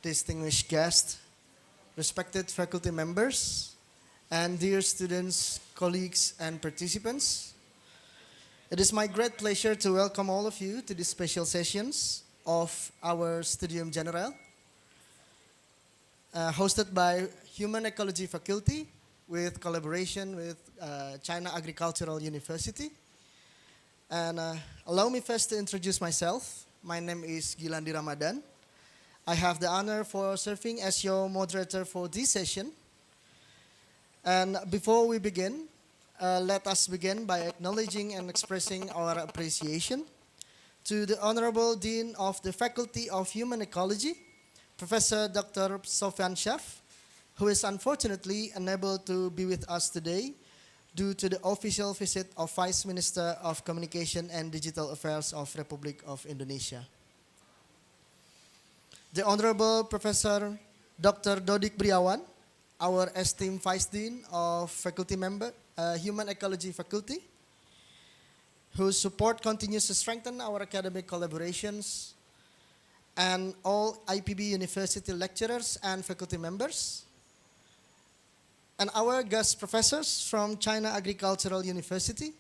distinguished guests, respected faculty members, and dear students, colleagues, and participants. It is my great pleasure to welcome all of you to these special sessions of our Studium Generale, hosted by Human Ecology Faculty with collaboration with China Agricultural University. And allow me first to introduce myself. My name is Ghilandy Ramadhan. I have the honor for serving as your moderator for this session. And before we begin, let us begin by acknowledging and expressing our appreciation to the Honorable Dean of the Faculty of Human Ecology, Professor Dr. Sofyan Sjaf, who is unfortunately unable to be with us today due to the official visit of Vice Minister of Communication and Digital Affairs of Republic of Indonesia. The Honorable Professor Dr. Dodik Briawan, our esteemed Vice Dean of Faculty Member, Human Ecology Faculty, whose support continues to strengthen our academic collaborations, and all IPB University lecturers and faculty members, and our guest professors from China Agricultural University,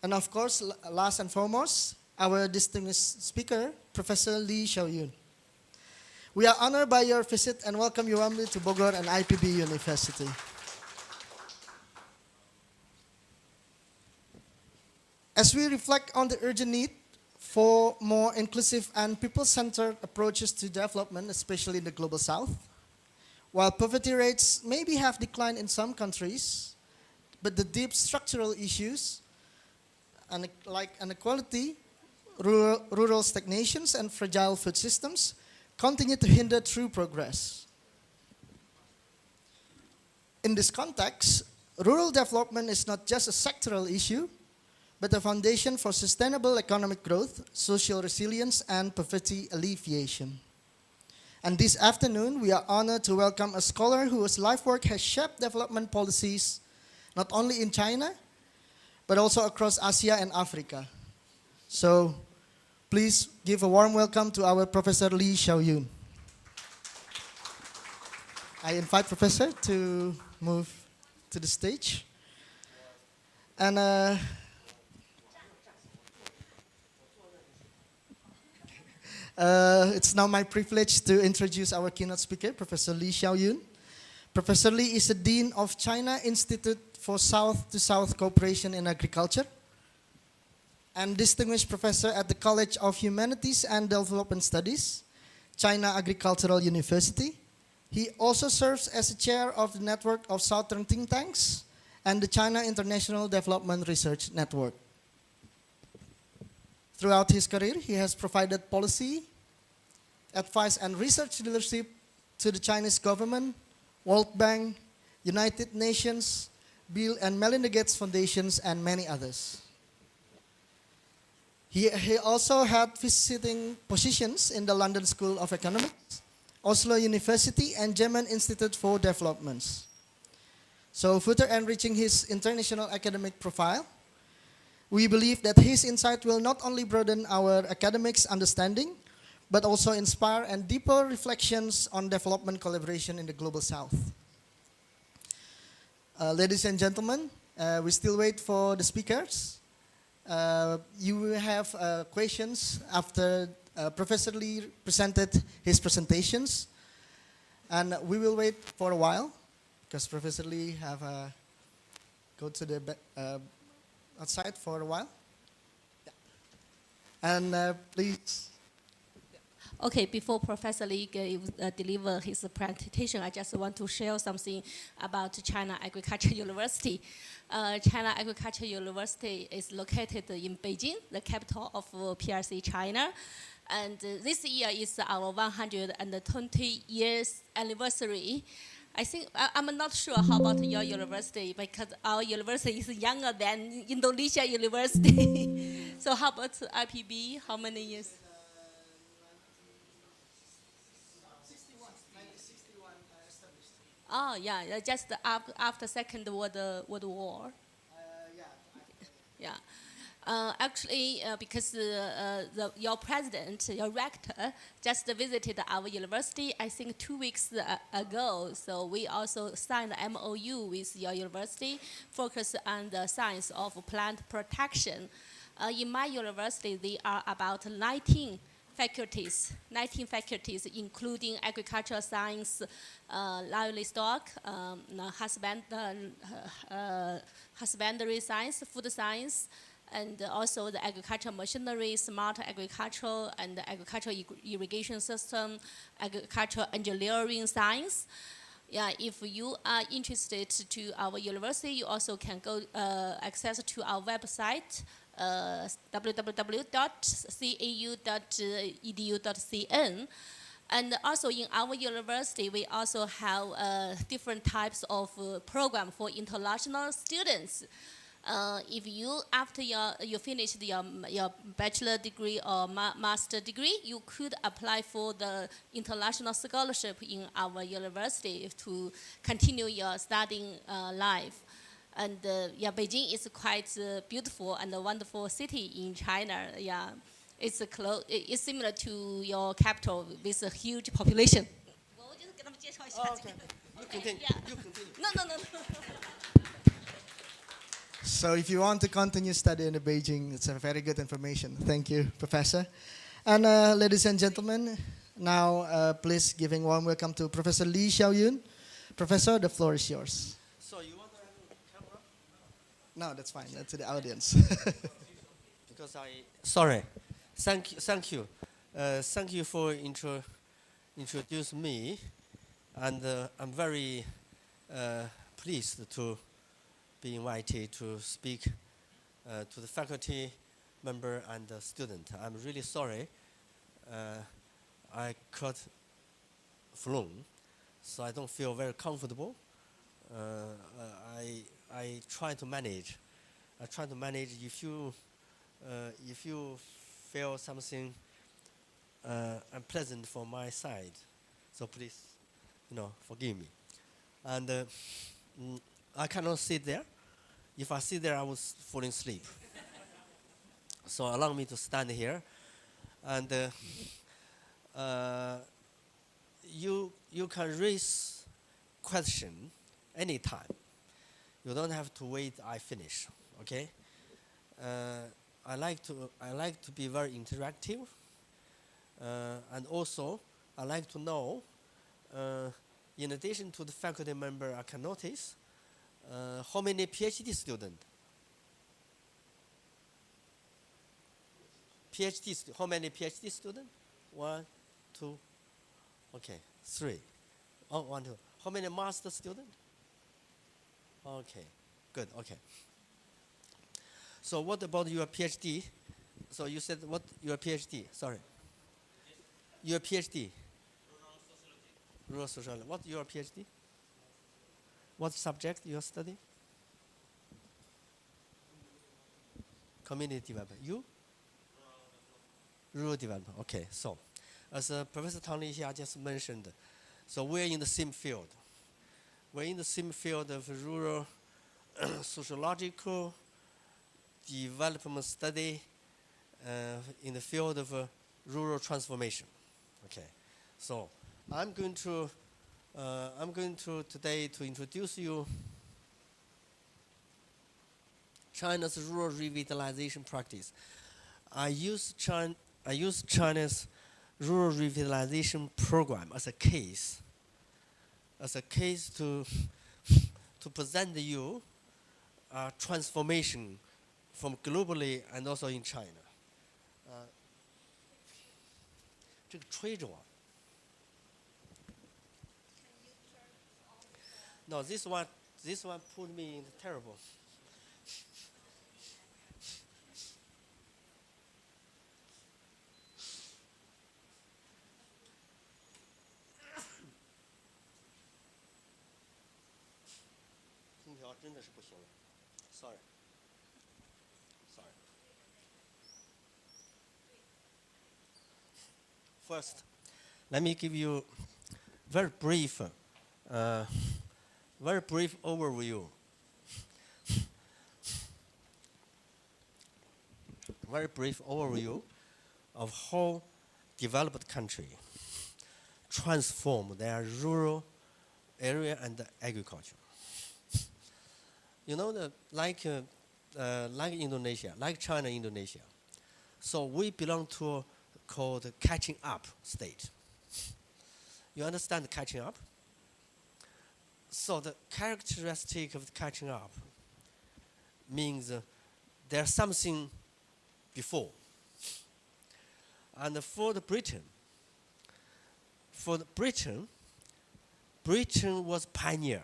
and of course, last and foremost, our distinguished speaker, Professor Xiaoyun. We are honored by your visit and welcome you warmly to Bogor and IPB University. As we reflect on the urgent need for more inclusive and people-centered approaches to development, especially in the Global South, while poverty rates maybe have declined in some countries, but the deep structural issues like inequality, rural stagnations, and fragile food systems continue to hinder true progress. In this context, rural development is not just a sectoral issue, but a foundation for sustainable economic growth, social resilience, and poverty alleviation. And this afternoon, we are honored to welcome a scholar whose life work has shaped development policies not only in China, but also across Asia and Africa. So, please give a warm welcome to our Professor Xiaoyun. I invite Professor to move to the stage. And it's now my privilege to introduce our keynote speaker, Professor Xiaoyun. Professor Li is the Dean of China Institute for South-to-South Cooperation in Agriculture and Distinguished Professor at the College of Humanities and Development Studies, China Agricultural University. He also serves as the chair of the Network of Southern Think Tanks and the China International Development Research Network. Throughout his career, he has provided policy, advice, and research leadership to the Chinese government, World Bank, United Nations, Bill and Melinda Gates Foundations, and many others. He also had visiting positions in the London School of Economics, Oslo University, and German Institute for Development. So further enriching his international academic profile, we believe that his insight will not only broaden our academics understanding, but also inspire and deeper reflections on development collaboration in the Global South. Ladies and gentlemen, we still wait for the speakers. You will have questions after Professor Li presented his presentations. And we will wait for a while, because Professor Li have go to the outside for a while. Yeah. And please. Okay, before Professor Li deliver his presentation, I just want to share something about China Agricultural University. China Agricultural University is located in Beijing, the capital of PRC China. And this year is our 120 years anniversary. I think, I'm not sure how about your university, because our university is younger than Indonesia University. So how about IPB, how many years? 1961 established. Oh yeah, just after Second World War. Yeah. Yeah. Actually, because your president, your rector, just visited our university, I think 2 weeks ago. So we also signed an MOU with your university, focus on the science of plant protection. In my university, there are about 19 faculties, including agricultural science, livestock, husbandry science, food science, and also the agricultural machinery, smart agricultural and agricultural irrigation system, agricultural engineering science. Yeah, if you are interested to our university, you also can go access to our website, www.cau.edu.cn. And also in our university, we also have different types of program for international students. If you, after you finished your bachelor degree or master degree, you could apply for the international scholarship in our university to continue your studying life. And yeah, Beijing is quite beautiful and a wonderful city in China. Yeah, it's similar to your capital with a huge population. Okay. You continue. Yeah. You continue. No. So if you want to continue studying in Beijing, it's a very good information. Thank you, Professor. And ladies and gentlemen, now please giving warm welcome to Professor Lee Xiaoyun. Professor, the floor is yours. So you want to have a camera? No, that's fine. That's the audience. Because sorry. Thank you. Thank you for introducing me, and I'm very pleased to be invited to speak to the faculty member and the student. I'm really sorry. I caught flu, so I don't feel very comfortable. I try to manage. If you feel something unpleasant from my side, so please, forgive me. And I cannot sit there. If I sit there, I was falling asleep. So allow me to stand here, and you can raise question anytime. You don't have to wait. I finish. Okay. I like to be very interactive, and also I like to know. In addition to the faculty member, I can notice how many PhD students. How many PhD students? 1, 2, okay, 3. Oh, 1, 2. How many master students? Okay, good, okay. So what about your PhD? So you said what your PhD? Sorry. Your PhD? Rural sociology. What your PhD? What subject you are studying? Community development. You? Rural development. Okay, so as Professor Tang Lixia just mentioned, so we're in the same field. We're in the same field of rural sociological development study in the field of rural transformation. Okay, so I'm going to today to introduce you China's rural revitalization practice. I use China's rural revitalization program as a case to present you transformation from globally and also in China. 这个吹着我。No, this one put me in terrible. Sorry. First, let me give you very brief overview. very brief overview of how developed country transform their rural area and agriculture. You know, like Indonesia, like China, Indonesia. So we belong to called catching up state. You understand catching up? So the characteristic of catching up means there's something before. And for Britain was pioneer.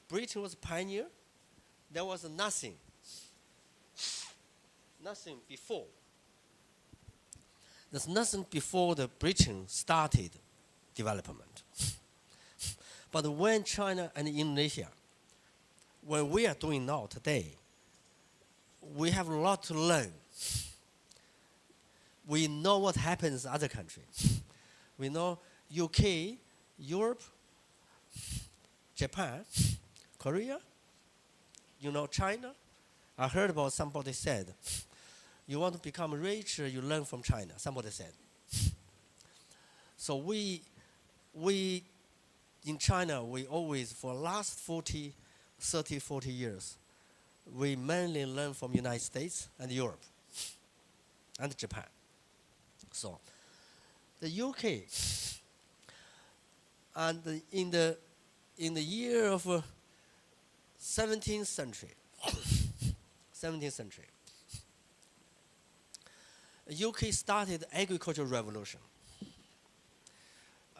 Britain was pioneer. There was nothing before. There's nothing before the Britain started development. But when China and Indonesia, when we are doing now today, we have a lot to learn. We know what happens in other countries. We know UK, Europe, Japan, Korea, you know, China. I heard about somebody said, you want to become rich, you learn from China, somebody said. So we in China, we always, for the last 30, 40 years, we mainly learn from United States and Europe and Japan. So the UK, and in the year of 17th century, UK started agricultural revolution.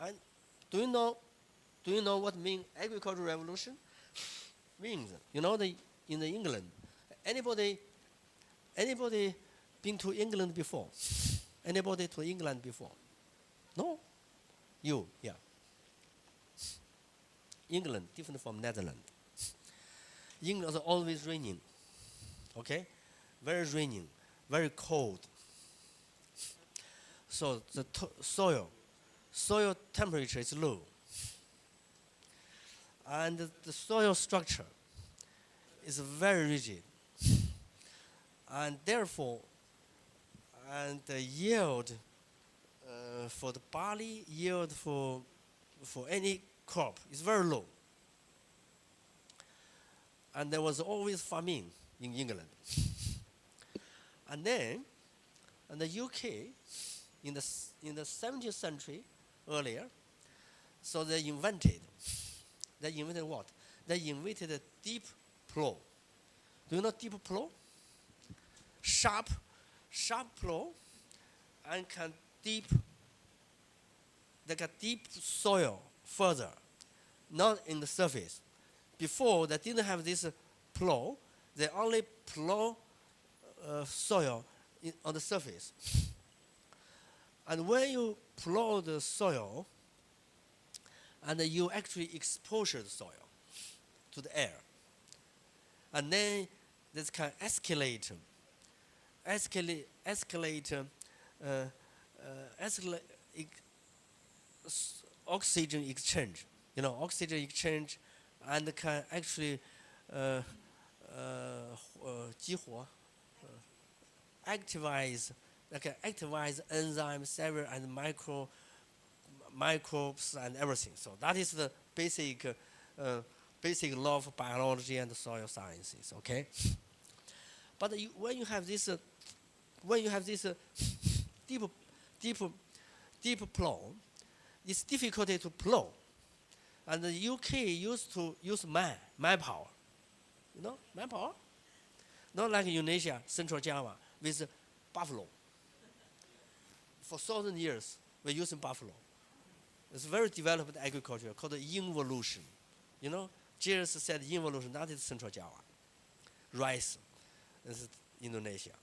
And do you know what mean agricultural revolution? Means, you know, in England, anybody been to England before? Anybody to England before? No? You, yeah. England, different from Netherlands. England is always raining, okay? Very raining, very cold. So the soil temperature is low. And the soil structure is very rigid. And therefore, and the yield for the barley, yield for any crop is very low. And there was always famine in England. And then, in the UK, in the 17th century, earlier, so they invented what? They invented a deep plow. Do you know deep plow? Sharp plow, and can deep soil further, not in the surface. Before, they didn't have this plow. They only plow soil on the surface. And when you plow the soil, and you actually expose the soil to the air, and then this can escalate oxygen exchange. You know, oxygen exchange, and can actually activize enzymes, several and microbes and everything. So that is the basic law of biology and soil sciences. Okay. But when you have this deep plow, it's difficult to plow. And the UK used to use manpower. You know, manpower? Not like Indonesia, Central Java, with buffalo. For 1,000 years, we're using buffalo. It's very developed agriculture called involution. You know, Jesus said involution, that is Central Java. Rice, this is Indonesia.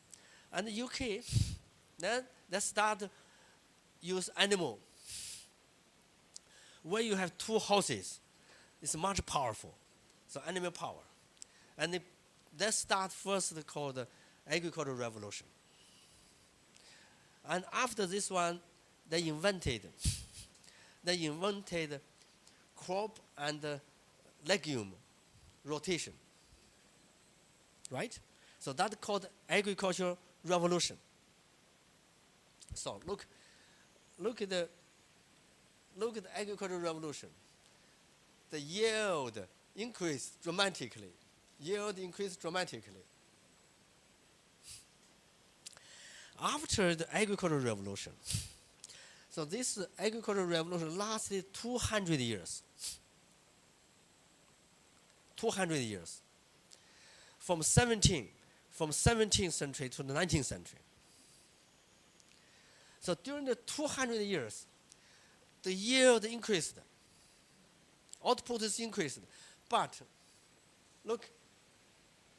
And the UK, then they start use animal. When you have two houses, it's much powerful. So animal power. And they start first called the agricultural revolution. And after this one, they invented crop and legume rotation. Right? So that's called agricultural revolution. So look at the agricultural revolution. The yield increased dramatically. After the agricultural revolution, so this agricultural revolution lasted 200 years. 200 years. From 17th century to the 19th century. So during the 200 years, the yield increased. Output is increased. But look,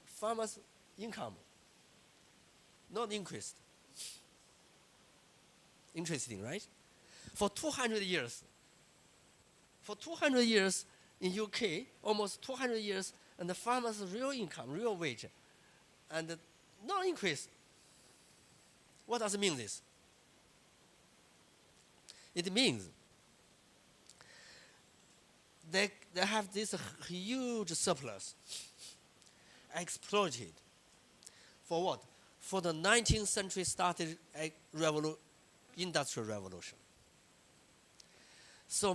farmers' income not increased. Interesting, right? For 200 years in UK, almost 200 years, and the farmers' real income, real wage, and not increase. What does it mean this? It means they have this huge surplus exploited. For what? For the 19th century started industrial revolution. So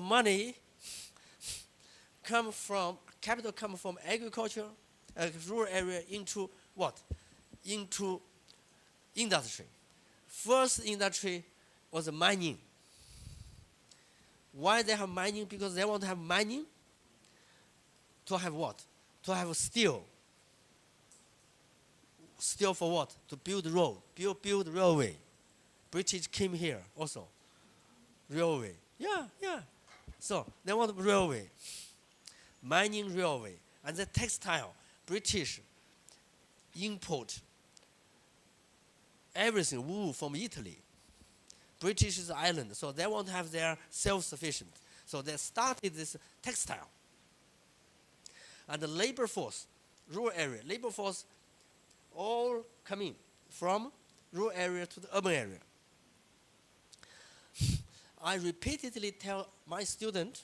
capital come from agriculture, rural area into what? Into industry. First industry was mining. Why they have mining? Because they want to have mining to have what? To have steel. Steel for what? To build road, build railway. British came here also. Railway. Yeah. So they want railway. Mining railway. And the textile. British import everything, wool from Italy. British is island, so they want to have their self-sufficient. So they started this textile. And the labor force, rural area, labor force all coming from rural area to the urban area. I repeatedly tell my students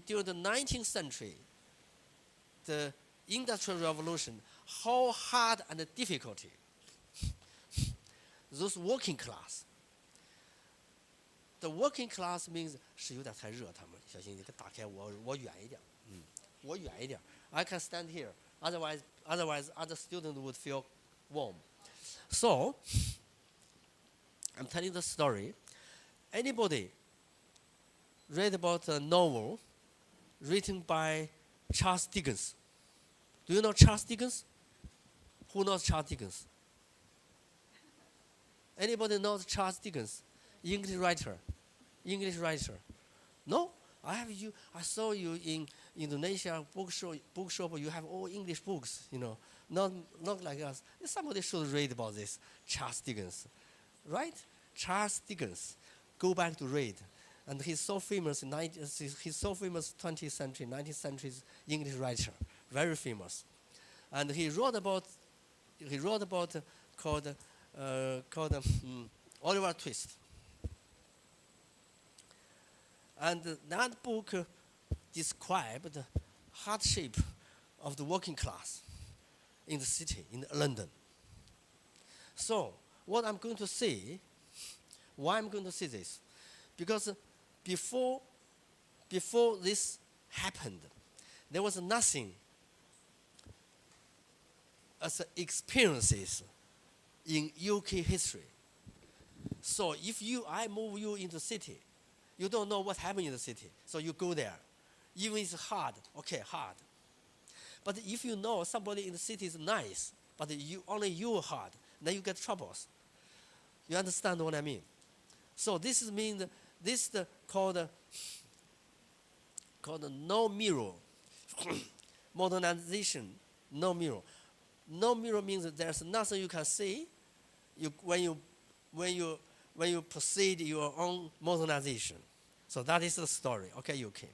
during the 19th century, the Industrial Revolution, how hard and difficult those working class. The working class means 是有点太热，他们小心你给打开我远一点，我远一点。I can stand here. Otherwise other students would feel warm. So I'm telling the story. Anybody read about a novel written by Charles Dickens? Do you know Charles Dickens? Who knows Charles Dickens? Anybody knows Charles Dickens? English writer. No? I saw you in Indonesia bookshop. You have all English books, not like us. Somebody should read about this. Charles Dickens, right? Charles Dickens. Go back to read, and he's so famous. He's so famous 20th century, 19th century English writer, very famous, and he wrote about called Oliver Twist. And that book described the hardship of the working class in the city, in London. So what I'm going to say, why I'm going to say this? Because before this happened, there was nothing as experiences in UK history. So if I move you into the city, you don't know what happened in the city, so you go there. Even it's hard, okay, hard. But if you know somebody in the city is nice, but only you are hard, then you get troubles. You understand what I mean? So this is called no mirror. Modernization, no mirror. No mirror means that there's nothing you can see when you proceed your own modernization. So that is the story. Okay, UK.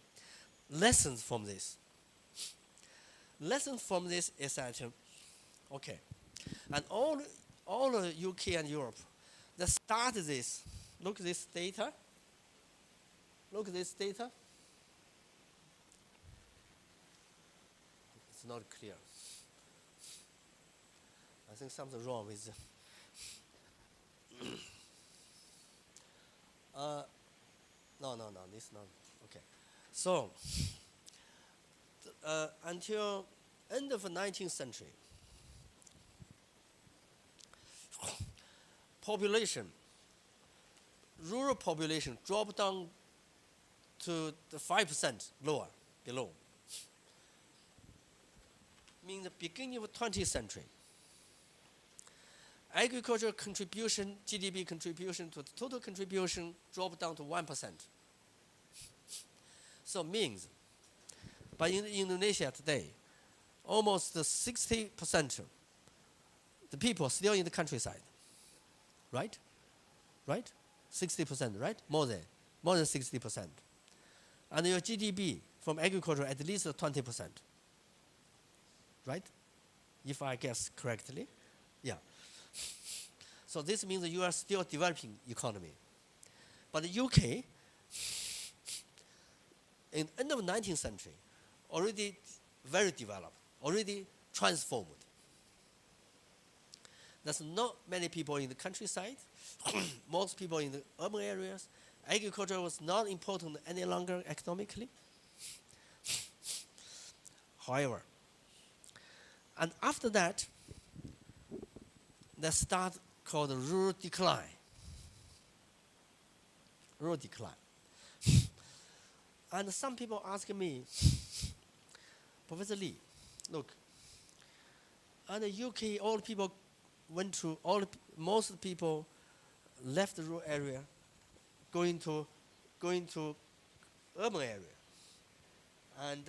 Lessons from this. Lessons from this is that, okay, and all UK and Europe, they started this. Look at this data. Look at this data. It's not clear. I think something wrong with No, this not. Okay. So, until end of the 19th century, rural population dropped down to the 5% below. Means the beginning of the 20th century. Agricultural contribution, GDP contribution to the total contribution dropped down to 1%. So means, but in Indonesia today, almost 60% the people still in the countryside, right? Right? 60%, right? More than 60%. And your GDP from agriculture at least 20%, right? If I guess correctly, yeah. So this means that you are still developing economy. But the UK, in the end of the 19th century, already very developed, already transformed. There's not many people in the countryside, most people in the urban areas. Agriculture was not important any longer economically. However, and after that, the start called rural decline. Rural decline. And some people ask me, Professor Lee, look, in the UK, most people left the rural area, going to urban area, and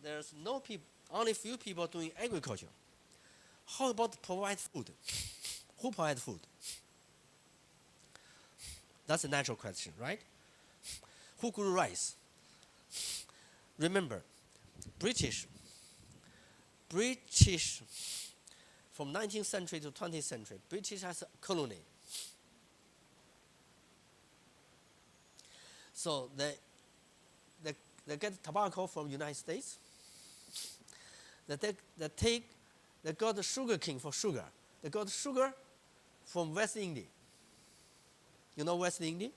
there's no people, only few people doing agriculture. How about provide food? Who provides food? That's a natural question, right? Who grew rice? Remember, British from 19th century to 20th century, British has a colony. So they get tobacco from United States. They got the sugar cane for sugar. They got sugar from West India. You know West India?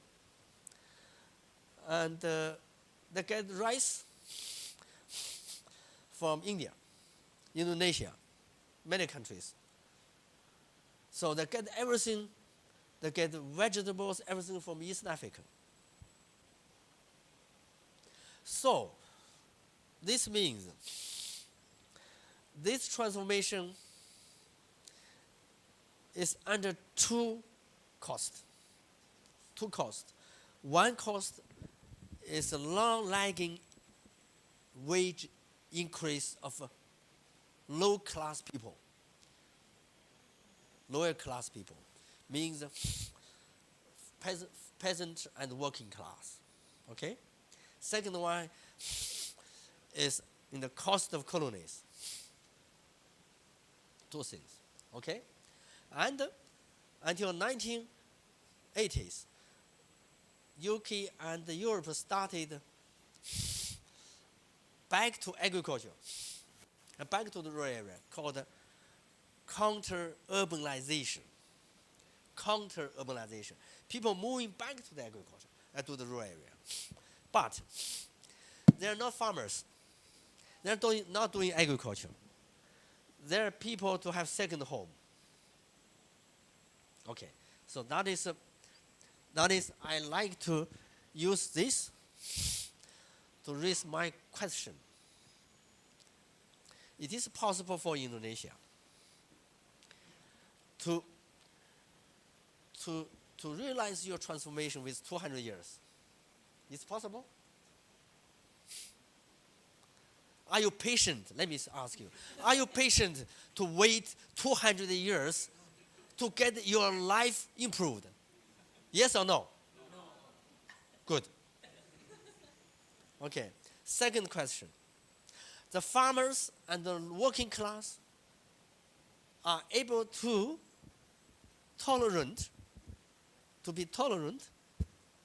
And they get rice from India, Indonesia, many countries. So they get everything. They get vegetables, everything from East Africa. So this means this transformation is under two costs. One cost is a long-lagging wage increase of lower class people, means peasant and working class. Okay. Second one is in the cost of colonies. Two things. Okay, and until 1980s, UK and Europe started back to agriculture and back to the rural area, called counter-urbanization. People moving back to the agriculture and to the rural area. But they're not farmers. They're not doing agriculture. They're people to have second home. Okay, so that is I like to use this to raise my question. It is possible for Indonesia to realize your transformation with 200 years. It's possible? Are you patient? Let me ask you. Are you patient to wait 200 years to get your life improved? Yes or no? No. Good. Okay. Second question. The farmers and the working class are able to be tolerant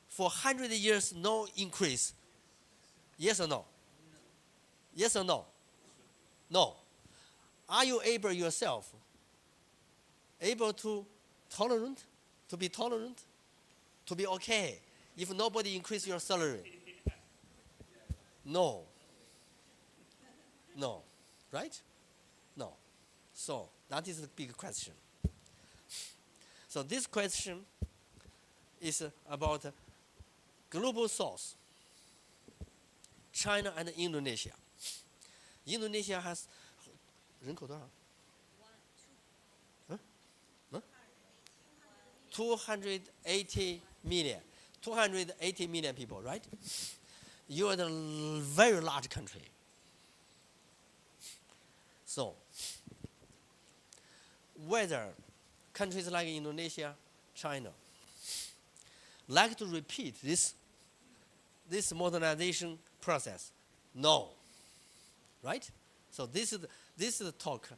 for 100 years, no increase. Yes or no? Yes or no? No. Are you able yourself able to be tolerant, to be okay if nobody increase your salary? No. No. Right? No. So that is the big question. So this question is about global south, China and Indonesia. Indonesia has 人口多少？ 280 million. 280 million people, right? You are a very large country. So, whether countries like Indonesia, China, like to repeat this modernization process? No. Right? So this is the talk.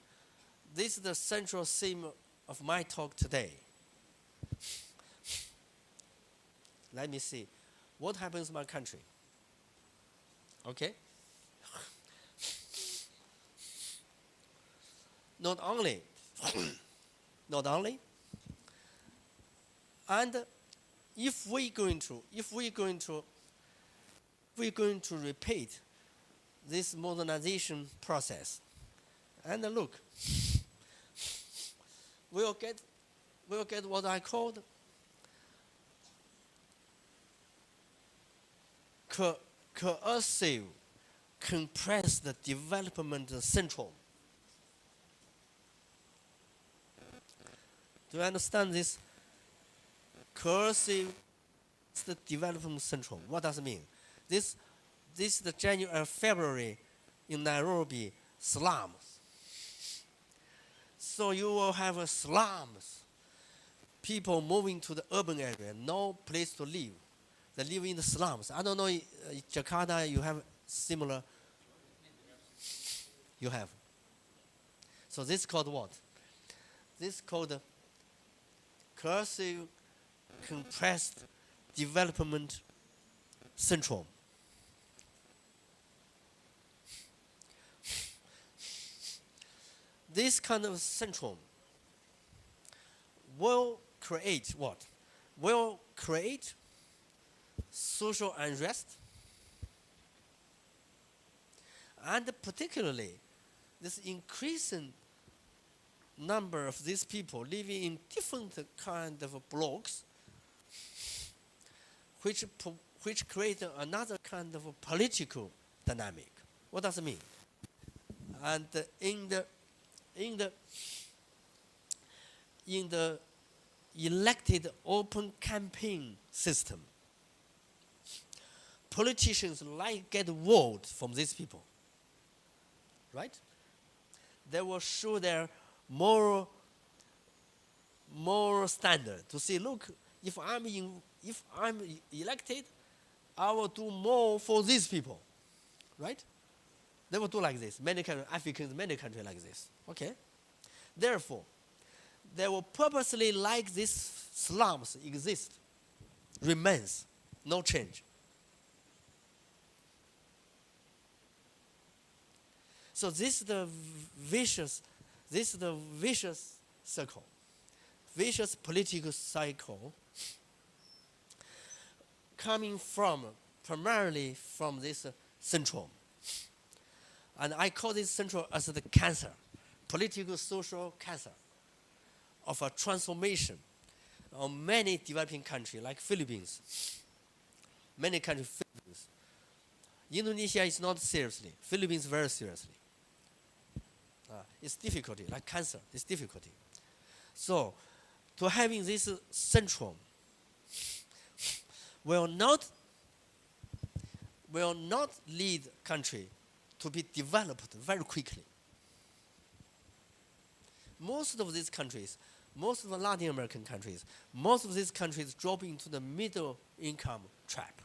This is the central theme of my talk today. Let me see. What happens in my country? Okay? Not only, and if we're going to repeat this modernization process, and look, we'll get what I called coercive compressed development syndrome. Do you understand this? Coercive development syndrome. What does it mean? This is the January and February in Nairobi slums. So you will have slums. People moving to the urban area, no place to live. They live in the slums. I don't know, Jakarta, you have similar? You have. So this is called what? This is called coercive compressed development syndrome. This kind of syndrome will create what? Will create social unrest, and particularly this increasing number of these people living in different kind of blocks, which create another kind of political dynamic. What does it mean? And in the elected open campaign system, politicians get votes from these people, right? They will show their moral standard to say, look, if I'm elected, I will do more for these people, right? They will do like this. Many countries, Africans, many countries like this. Okay. Therefore, they will purposely like these slums exist, remains, no change. So this is the vicious circle, vicious political cycle coming primarily from this syndrome. And I call this syndrome as the cancer, political social cancer of a transformation of many developing countries like Philippines, many countries, Philippines. Indonesia is not seriously, Philippines very seriously. It's difficulty, like cancer, it's difficulty. So, to having this syndrome will not lead country to be developed very quickly. Most of these countries, most of the Latin American countries, most of these countries drop into the middle income trap.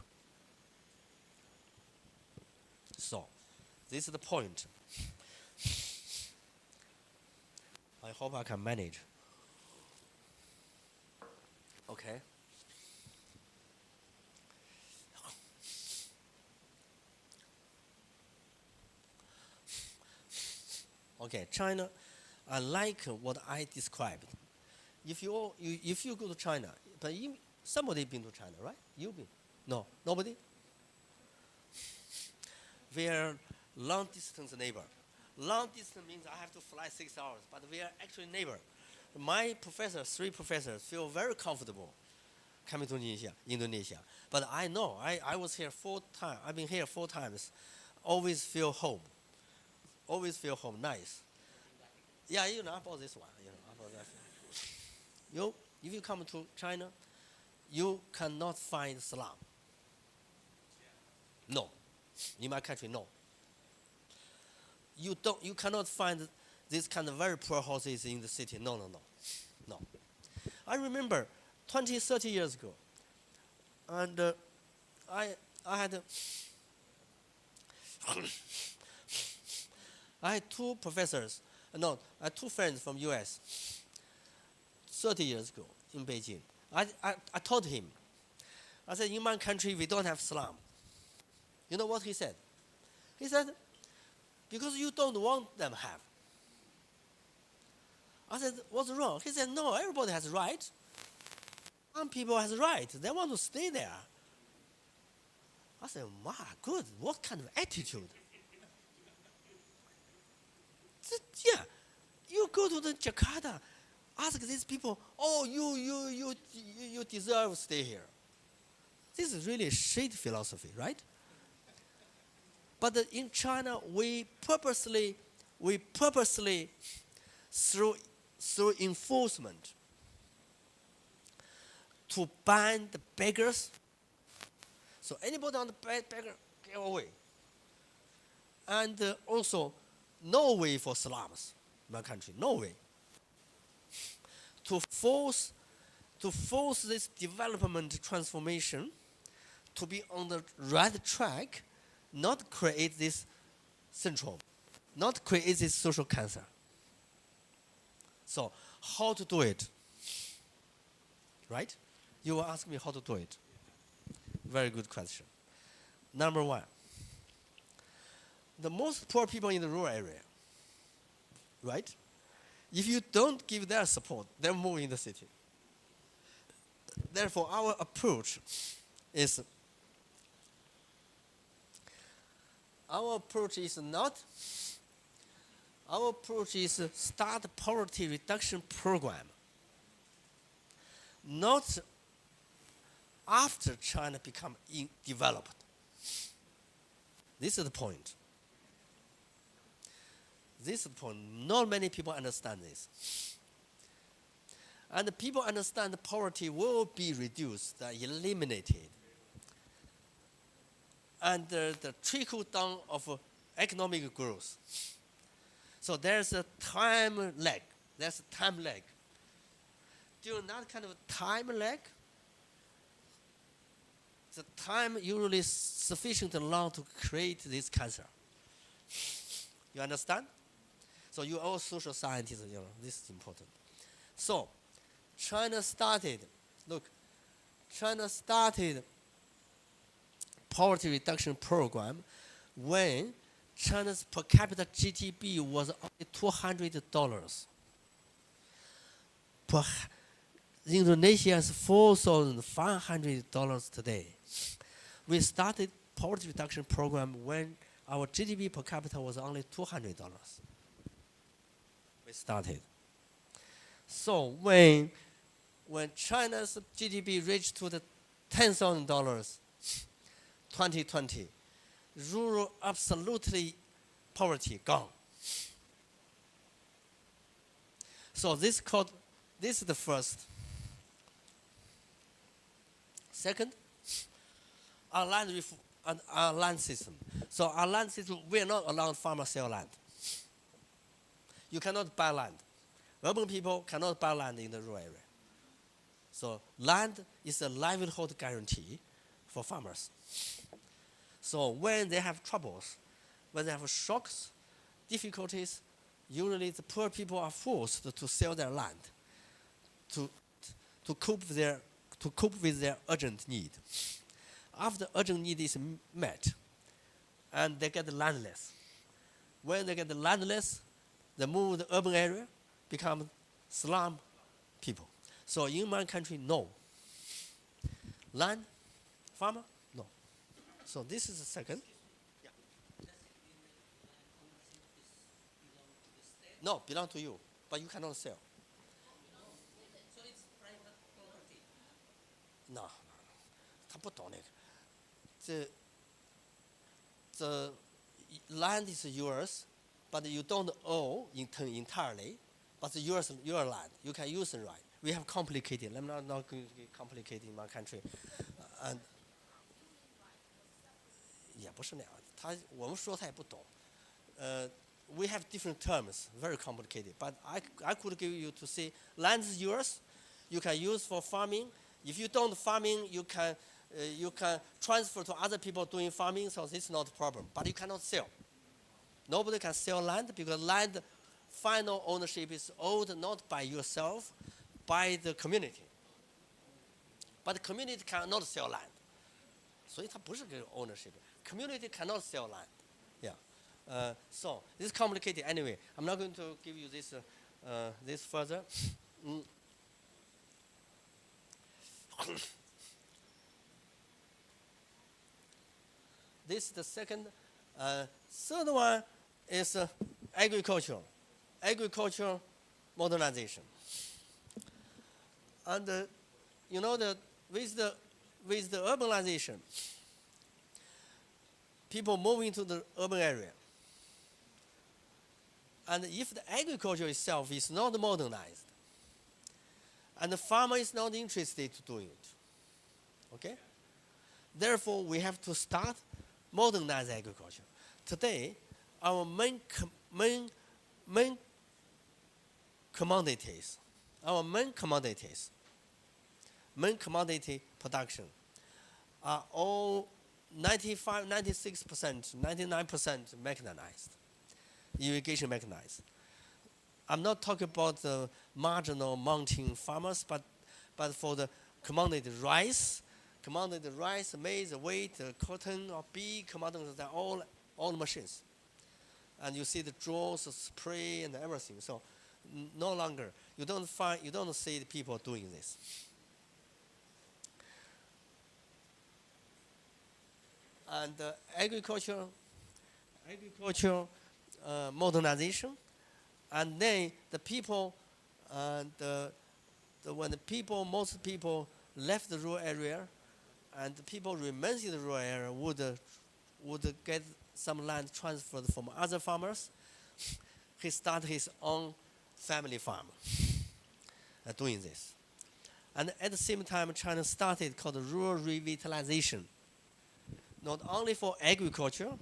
So, this is the point. I hope I can manage. Okay. Okay, China, I like what I described. if you go to China, but somebody been to China, right? You been? No, nobody. We are long distance neighbor. Long distance means I have to fly 6 hours, but we are actually neighbor. My professors, 3 professors, feel very comfortable coming to Indonesia. But I know, I was here 4 times. I've been here 4 times. Always feel home. Always feel home. Nice. Yeah, about this one. About that. If you come to China, you cannot find slum. No. In my country, no. You cannot find this kind of very poor houses in the city. No. I remember 20, 30 years ago, and I had I had 2 professors. No, I had 2 friends from U.S. 30 years ago in Beijing. I told him, I said, in my country we don't have slum. You know what he said? He said, because you don't want them have. I said, what's wrong? He said, no, everybody has right. Some people has right. They want to stay there. I said, my good, what kind of attitude? Yeah, you go to the Jakarta, ask these people, oh, you deserve to stay here. This is really a shade philosophy, right? But in China, we purposely through enforcement to ban the beggars. So anybody on the beggar, get away. And also, no way for slums in my country, no way. To force this development transformation to be on the right track, not create this syndrome, not create this social cancer. So how to do it? Right? You will ask me how to do it. Very good question. Number 1, the most poor people in the rural area, right? If you don't give their support, they'll move in the city. Therefore, our approach is start poverty reduction program. Not after China become developed. This is the point. Not many people understand this. And the people understand the poverty will be reduced, eliminated. And the trickle down of economic growth. So there's a time lag. During that kind of time lag, the time usually is sufficient long to create this cancer. You understand? So you all social scientists, this is important. So China started poverty reduction program when China's per capita GDP was only $200. Indonesia is $4,500 today. We started poverty reduction program when our GDP per capita was only $200. We started. So when China's GDP reached to the $10,000, 2020, rural absolutely poverty gone. So this is the first. Second, our land system. So our land system, we are not allowed farmers sell land. You cannot buy land. Urban people cannot buy land in the rural area. So land is a livelihood guarantee for farmers. So when they have troubles, when they have shocks, difficulties, usually the poor people are forced to sell their land to cope with their urgent need. After urgent need is met, and they get landless. When they get landless, they move to the urban area, become slum people. So in my country, no. Land, farmer, no. So this is the second. Yeah. No, belong to you, but you cannot sell. So it's private property. No, 他不懂那个。The land is yours, but you don't own entirely. But your land, you can use it right. We have complicated. I'm not going to get complicated in my country. And 也不是那样，我们说他也不懂。We have different terms, very complicated. But I could give you to say, land is yours. You can use for farming. If you don't farming, you can transfer to other people doing farming. So this is not a problem. But you cannot sell. Nobody can sell land because land final ownership is owned not by yourself, by the community. But the community cannot sell land. 所以它不是个 ownership. Community cannot sell land. Yeah. So this is complicated anyway. I'm not going to give you this this further. This is the second. Third one is agriculture modernization. And you know that with the urbanization, people move into the urban area. And if the agriculture itself is not modernized, and the farmer is not interested to do it, okay? Therefore, we have to start modernize agriculture. Today, our main commodities, main commodity production are all 95, 96%, 99% mechanized, irrigation mechanized. I'm not talking about the marginal mountain farmers, but for the commodity rice, maize, wheat, cotton, or bee commodities, they're all machines. And you see the draws, the spray, and everything. So no longer you don't see the people doing this. And agriculture modernization, and then the people, most people left the rural area, and the people remains in the rural area would get some land transferred from other farmers. He started his own family farm doing this. And at the same time, China started called rural revitalization, not only for agriculture,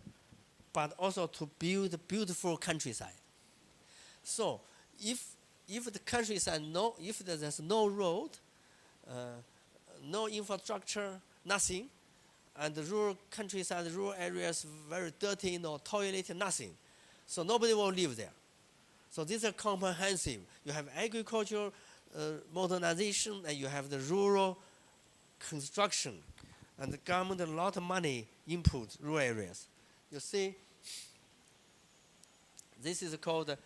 but also to build a beautiful countryside. So if the countryside, if there's no road, no infrastructure, nothing, and the rural countryside, the rural areas very dirty, no toilet, nothing, so nobody will live there. So these are comprehensive. You have agricultural modernization, and you have the rural construction, and the government a lot of money input rural areas. You see, this is called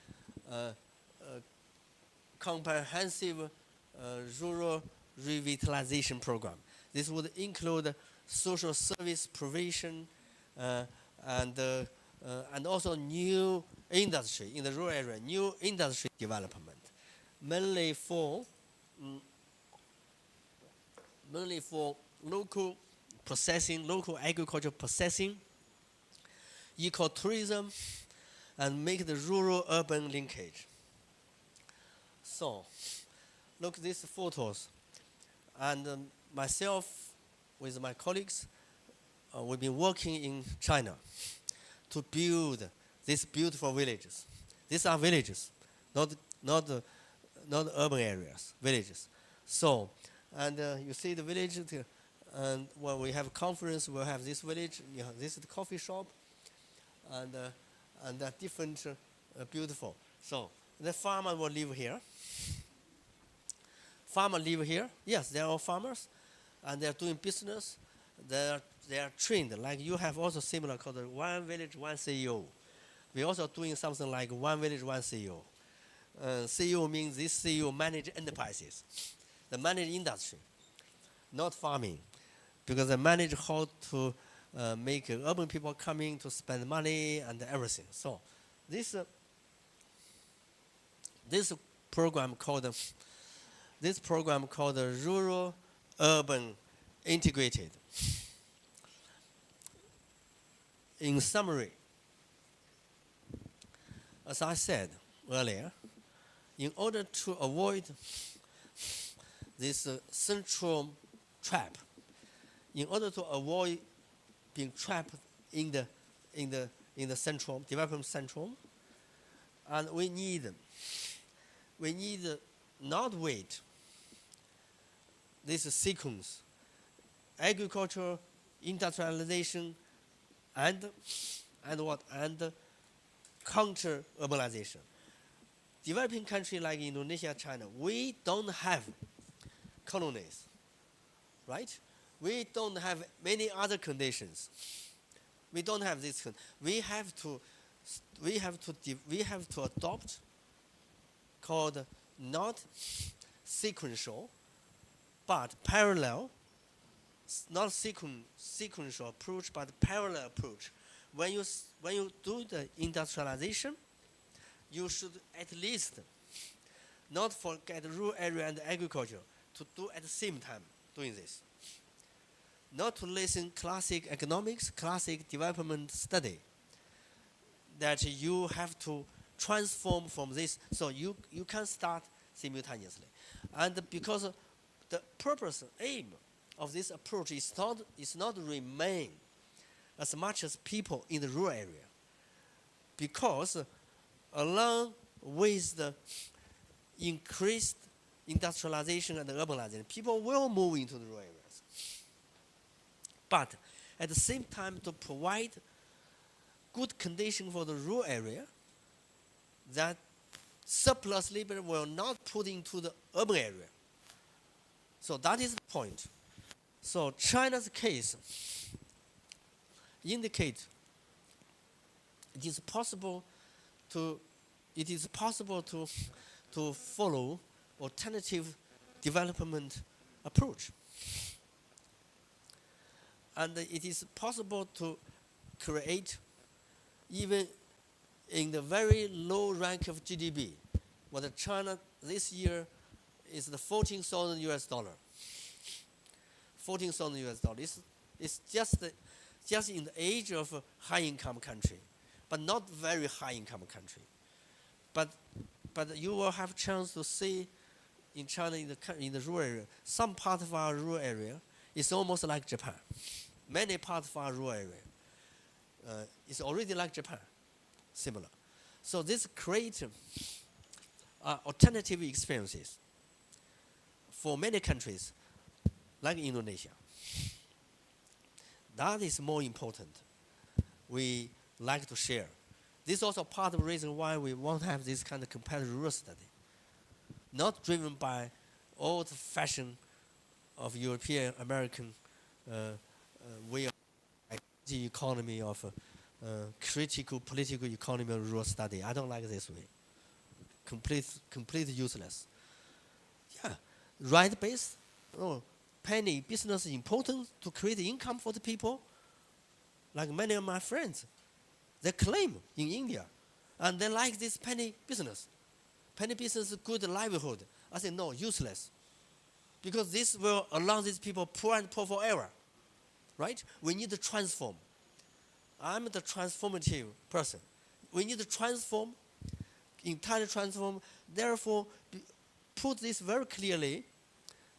comprehensive rural revitalization program. This would include social service provision and also new industry in the rural area, new industry development, mainly for local processing, local agriculture processing, ecotourism, and make the rural-urban linkage. So, look at these photos. And myself, with my colleagues, we've been working in China to build these beautiful villages. These are villages, not urban areas, villages. So, and you see the village, and when we have a conference, we'll have this village. You know, this is the coffee shop, and they're different, beautiful. So the farmer will live here. Farmer live here. Yes, they're all farmers, and they're doing business. They are trained. Like you have also similar called one village, one CEO. We're also doing something like one village, one CEO. CEO means this CEO manage enterprises. the manage industry, not farming, because they manage how to make urban people coming to spend money and everything. So this program called Rural Urban Integrated. In summary, as I said earlier, in order to avoid this central trap, in order to avoid being trapped in the central development central, and we need not wait this sequence: agriculture, industrialization, and counter urbanization. Developing countries like Indonesia, China, we don't have colonies, right? We don't have many other conditions. We don't have this. We have to adopt called not sequential, but parallel. Not sequential approach, but parallel approach. When you do the industrialization, you should at least not forget rural area and agriculture to do at the same time doing this. Not to listen classic economics, classic development study, that you have to transform from this, so you can start simultaneously. And because the purpose, aim of this approach is not remain as much as people in the rural area, because along with the increased industrialization and urbanization, people will move into the rural areas. But at the same time, to provide good condition for the rural area, that surplus labor will not put into the urban area. So that is the point. So China's case indicates it is possible to follow alternative development approach, and it is possible to create, even in the very low rank of GDP, what China this year is the $14,000 US. $14,000 US. It's just in the age of a high-income country, but not very high-income country. But you will have chance to see in China, in the rural area, some part of our rural area is almost like Japan. Many parts of our rural area is already like Japan, similar. So this creates alternative experiences for many countries, like Indonesia. That is more important. We like to share. This is also part of the reason why we want to have this kind of comparative rural study. Not driven by old fashion of European, American way of the economy of critical political economy of rural study. I don't like this way. Complete useless. Yeah, right-based. Penny business is important to create income for the people. Like many of my friends, they claim in India, and they like this penny business. Penny business is good livelihood. I say no, useless, because this will allow these people poor and poor forever, right? We need to transform. I'm the transformative person. We need to transform, entirely transform. Therefore, put this very clearly.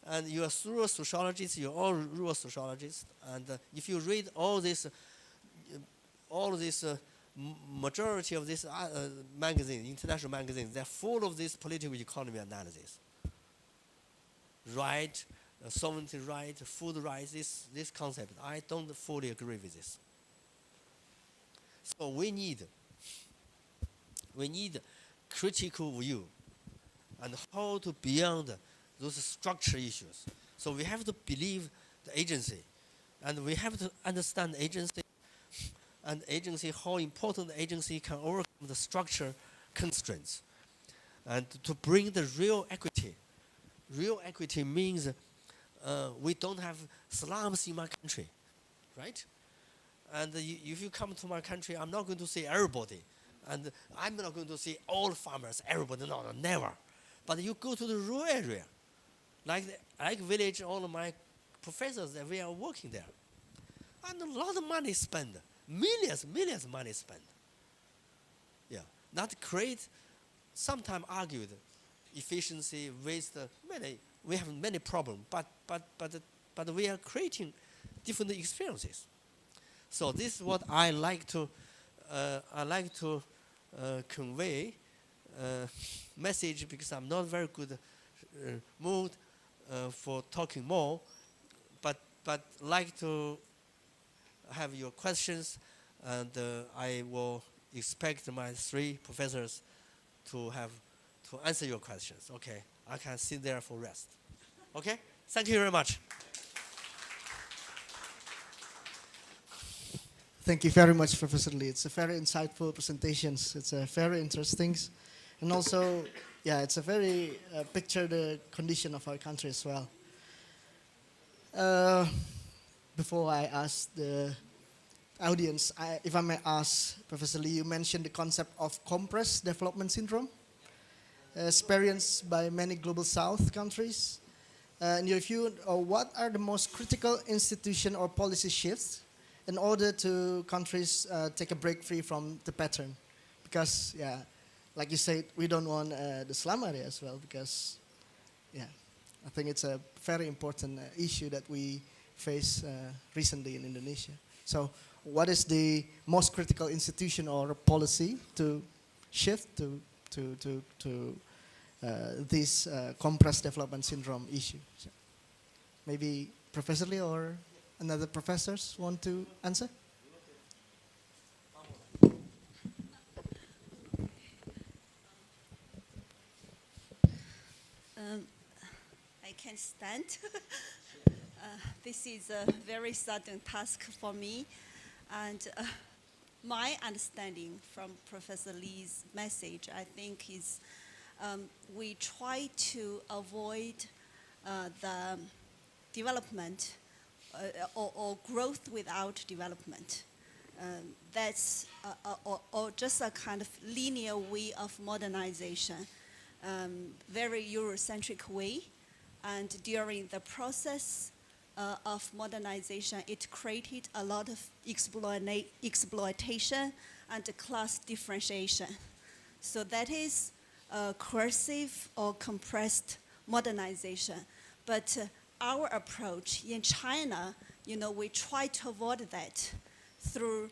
And you are rural sociologists, you're all rural sociologists, and if you read all this majority of this magazine, international magazines, they're full of this political economy analysis. Right, sovereignty right, food rights, this concept. I don't fully agree with this. So we need critical view and how to beyond those structure issues. So we have to believe the agency, and we have to understand the agency, and how important the agency can overcome the structure constraints, and to bring the real equity real equity means we don't have slums in my country, right? And if you come to my country, I'm not going to say everybody. And I'm not going to say all farmers, everybody, no, never. But you go to the rural area, like village, all of my professors, we are working there. And a lot of money spent, millions money spent. Yeah, that create, sometimes argued, efficiency, waste, we have many problems, but we are creating different experiences. So this is what I like to convey message, because I'm not very good mood for talking more, but like to have your questions, and I will expect my 3 professors to answer your questions. Okay, I can sit there for rest. Okay, thank you very much. Thank you very much, Professor Lee. It's a very insightful presentations. It's very interesting. And also, yeah, it's a very picture the condition of our country as well. Before I ask the audience, if I may ask, Professor Lee, you mentioned the concept of compressed development syndrome, experienced by many global south countries. In your view, what are the most critical institution or policy shifts in order to countries take a break free from the pattern? Because, yeah, like you said, we don't want the slum area as well, because, yeah, I think it's a very important issue that we face recently in Indonesia. So what is the most critical institution or policy to shift to this compressed development syndrome issue? So maybe Professor Lee or another professors want to answer? I can stand. This is a very sudden task for me. And my understanding from Professor Lee's message, I think, is we try to avoid the development or growth without development. That's or just a kind of linear way of modernization, very Eurocentric way. And during the process of modernization, it created a lot of exploitation and class differentiation. So that is coercive or compressed modernization. But our approach in China, we try to avoid that through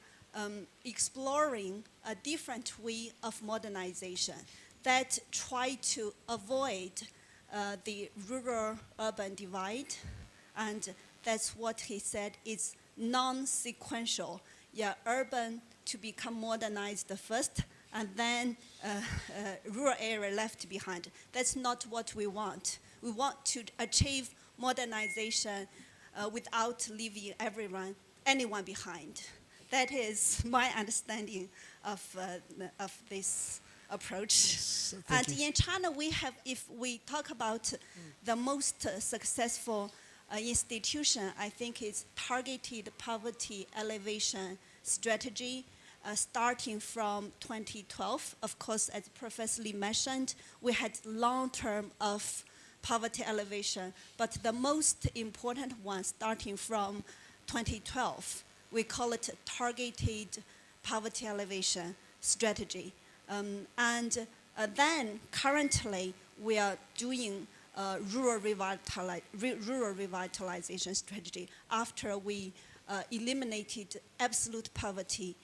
exploring a different way of modernization that try to avoid the rural-urban divide, and that's what he said is non-sequential. Yeah, urban to become modernized first, and then rural area left behind. That's not what we want. We want to achieve modernization without leaving anyone behind. That is my understanding of this approach. Yes, and you. in China, we have, if we talk about the most successful institution, I think it's targeted poverty elevation strategy, starting from 2012. Of course, as Professor Lee mentioned, we had long term of poverty elevation, but the most important one starting from 2012, we call it targeted poverty elevation strategy. Then currently we are doing rural revitalization strategy after we eliminated absolute poverty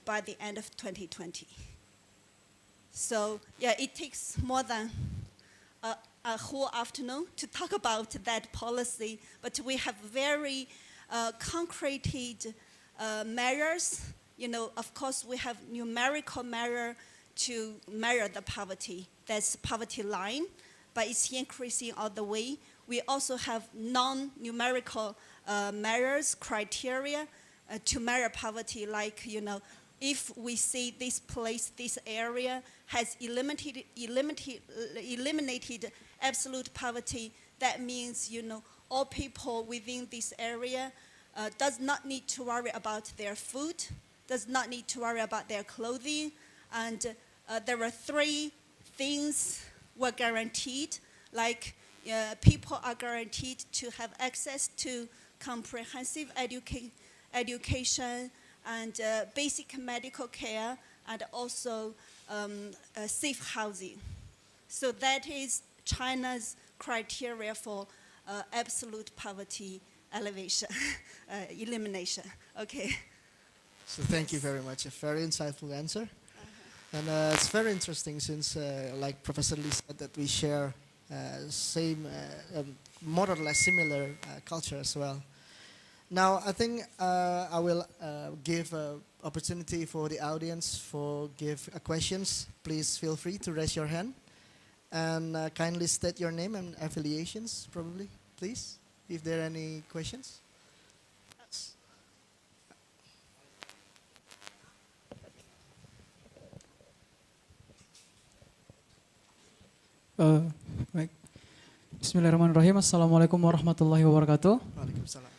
by the end of 2020. So yeah, it takes more than a whole afternoon to talk about that policy, but we have very concrete measures. Of course, we have numerical measure to measure the poverty. That's poverty line, but it's increasing all the way. We also have non-numerical measures, criteria to measure poverty, like if we see this place, this area has eliminated absolute poverty, that means, all people within this area does not need to worry about their food, does not need to worry about their clothing, and there are 3 things were guaranteed, like people are guaranteed to have access to comprehensive education and basic medical care, and also safe housing. So that is China's criteria for absolute poverty elimination. Okay. So thank you very much. A very insightful answer. And it's very interesting since, like Professor Lee said, that we share same, more or less similar culture as well. Now, I think I will give opportunity for the audience for give questions. Please feel free to raise your hand and kindly state your name and affiliations, probably, please, if there are any questions. Baik. Bismillahirrahmanirrahim. Assalamualaikum warahmatullahi wabarakatuh. Waalaikumsalam.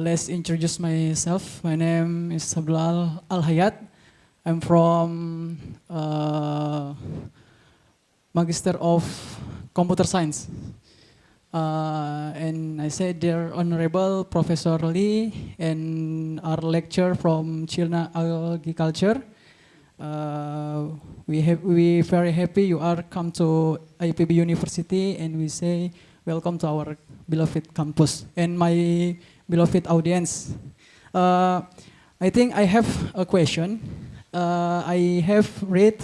Let's introduce myself. My name is Abdullah Al-Hayat. I'm from Magister of Computer Science. And I say dear Honorable Professor Lee and our lecturer from China Agriculture. We very happy you are come to IPB University, and we say welcome to our beloved campus and my beloved audience. I think I have a question. I have read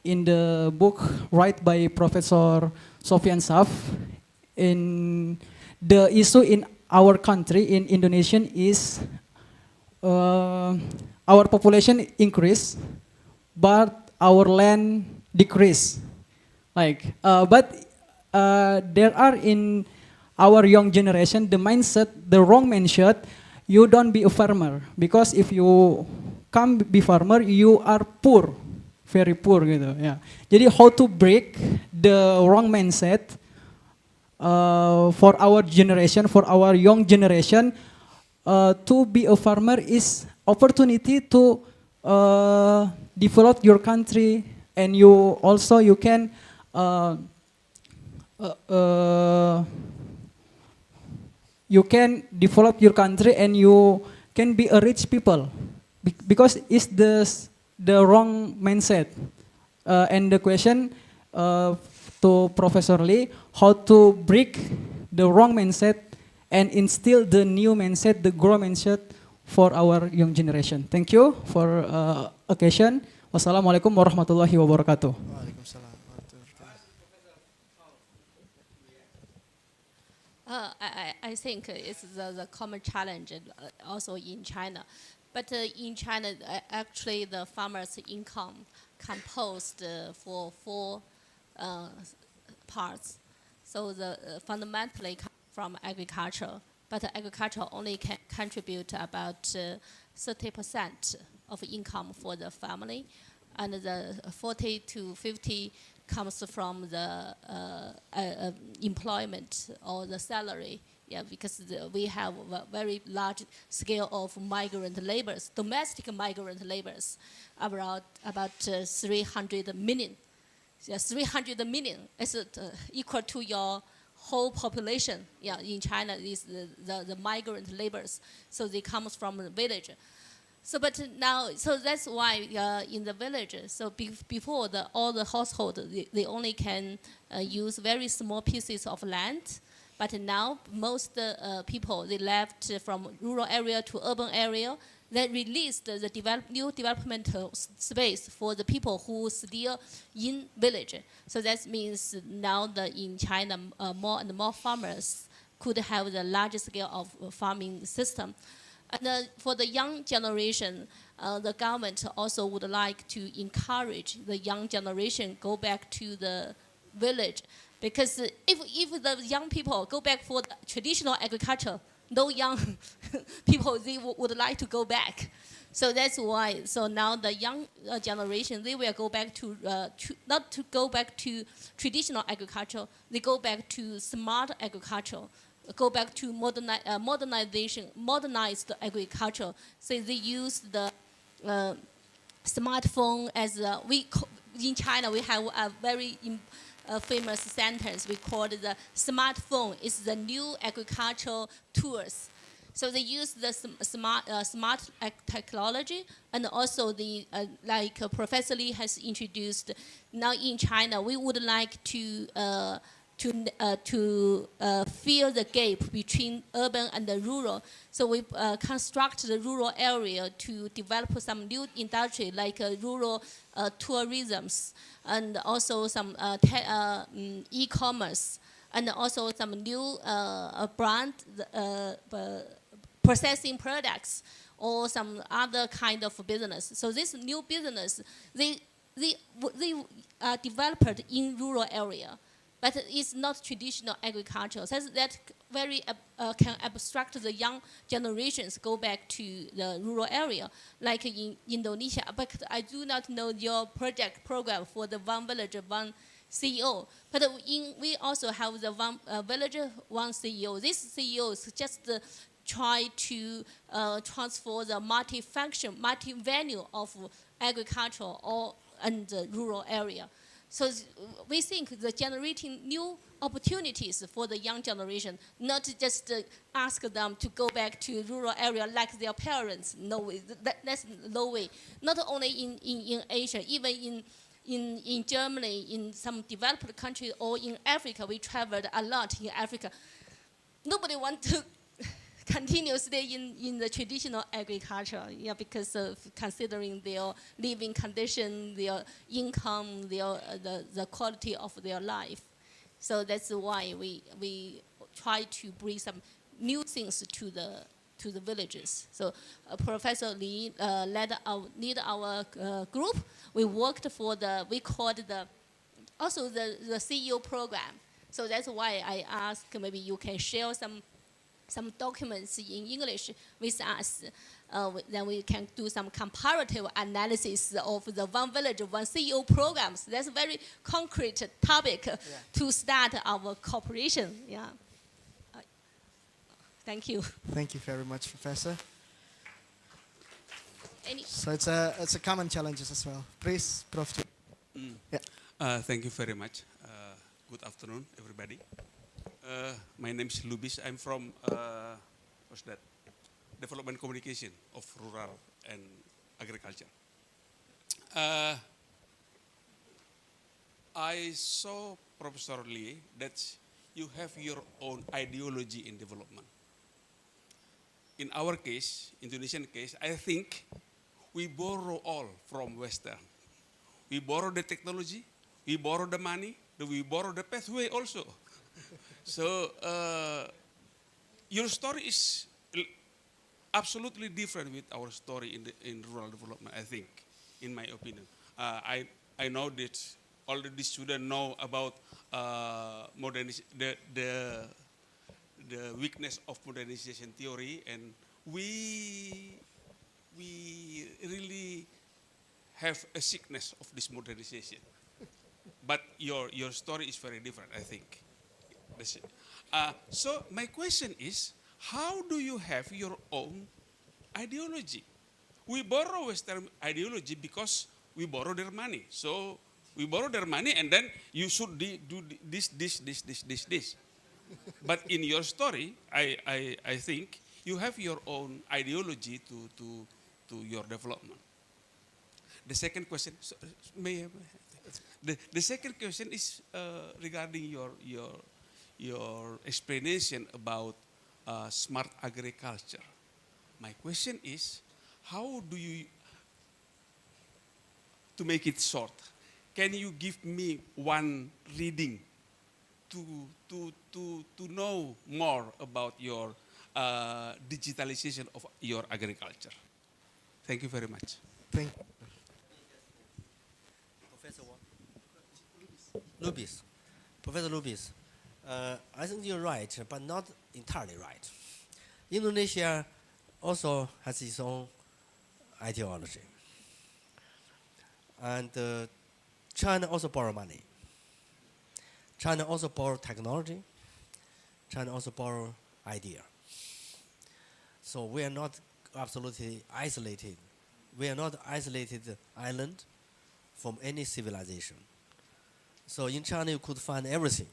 in the book written by Professor Sofyan Sjaf, in the issue in our country, in Indonesia, is our population increase, but our land decrease. But there are in our young generation the mindset, the wrong mindset. You don't be a farmer, because if you come be farmer, you are poor, very poor gitu. Ya. Jadi how to break the wrong mindset for our generation, for our young generation, to be a farmer is opportunity to develop your country, and you can develop your country, and you can be a rich people, because it's the wrong mindset. And the question to Professor Lee, how to break the wrong mindset and instill the new mindset, the growth mindset for our young generation. Thank you for occasion. Wassalamualaikum warahmatullahi wabarakatuh. Waalaikumsalam. I think it's the common challenge also in China. But in China, actually the farmers' income composed for 4 parts. So the fundamentally come from agriculture, but agriculture only can contribute about 30% of income for the family, and the 40 to 50 comes from the employment or the salary. Yeah, because we have a very large scale of migrant laborers, domestic migrant laborers, about 300 million. Yeah, 300 million is equal to your whole population. Yeah, in China is the migrant laborers. So they come from the village. So but now, so that's why in the village, so before all the household, they only can use very small pieces of land. But now most people, they left from rural area to urban area. That released the new developmental space for the people who still in village. So that means now in China, more and more farmers could have the larger scale of farming system. And for the young generation, the government also would like to encourage the young generation go back to the village. Because if the young people go back for the traditional agriculture, no young people, they would like to go back. So that's why. So now the young generation, they will go back to not to go back to traditional agriculture. They go back to smart agriculture, go back to modernized agriculture. So they use the smartphone as in China we have a very famous sentence we call it the smartphone is the new agricultural tools. So they use the smart technology, and also the like Professor Lee has introduced. Now in China, we would like to fill the gap between urban and the rural. So we construct the rural area to develop some new industry like rural tourisms, and also some e-commerce, and also some new brand processing products or some other kind of business. So this new business, they are developed in rural area, but it's not traditional agriculture. So that very can abstract the young generations go back to the rural area, like in Indonesia. But I do not know your program for the one village, one CEO. But we also have the one village, one CEO. These CEOs just try to transfer the multi-function, multi-value of agriculture and rural area. So we think the generating new opportunities for the young generation, not just ask them to go back to rural area like their parents. No way, that's no way. Not only in Asia, even in Germany, in some developed countries, or in Africa, we traveled a lot in Africa. Nobody wants to continue stay in the traditional agriculture, because of considering their living condition, their income, the quality of their life. So that's why we try to bring some new things to the villages. So Professor Lee led our group. We worked we called also the CEO program. So that's why I asked maybe you can share some documents in English with us. Then we can do some comparative analysis of the one village, one CEO programs. That's a very concrete topic to start our cooperation. Yeah. Thank you. Thank you very much, Professor. So it's a common challenges as well. Please, Prof. Yeah. Thank you very much. Good afternoon, everybody. My name is Lubis. I'm from what's that? Development Communication of Rural and Agriculture. I saw, Professor Lee, that you have your own ideology in development. In our case, Indonesian case, I think we borrow all from Western. We borrow the technology, we borrow the money, we borrow the pathway also. So your story is absolutely different with our story in rural development, I think, in my opinion. I know that all the students know about the weakness of modernization theory, and we really have a sickness of this modernization. But your story is very different, I think. So my question is, how do you have your own ideology? We borrow Western ideology because we borrow their money. So we borrow their money, and then you should do this. But in your story, I think you have your own ideology to your development. The second question, the second question is regarding your explanation about smart agriculture. My question is, how do you, to make it short, can you give me one reading to know more about your digitalization of your agriculture? Thank you very much. Thank you. Professor Lubis. Professor Lubis, I think you're right, but not entirely right. Indonesia also has its own ideology. And China also borrow money. China also borrow technology. China also borrow idea. So we are not absolutely isolated. We are not isolated island from any civilization. So in China you could find everything.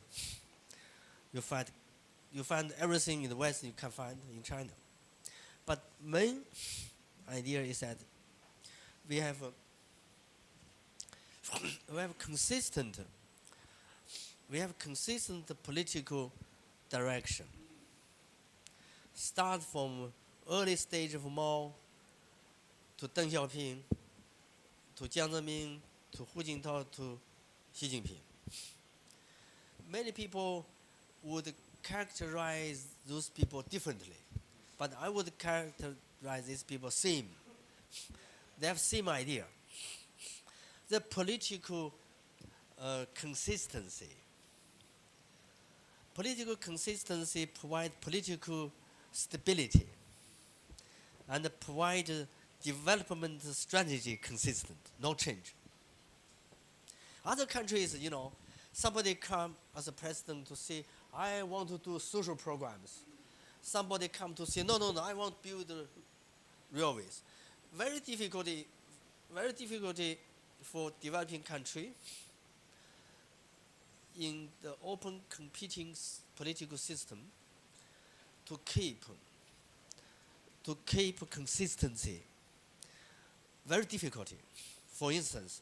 You find everything in the West you can find in China. But main idea is that we have consistent political direction. Start from early stage of Mao to Deng Xiaoping to Jiang Zemin to Hu Jintao to Xi Jinping. Many people would characterize those people differently, but I would characterize these people same. They have same idea. The political consistency. Political consistency provides political stability and provide development strategy consistent, no change. Other countries, somebody come as a president to say, I want to do social programs. Somebody come to say, no, I want to build railways. Very difficult for developing country in the open competing political system to keep consistency. Very difficult. For instance,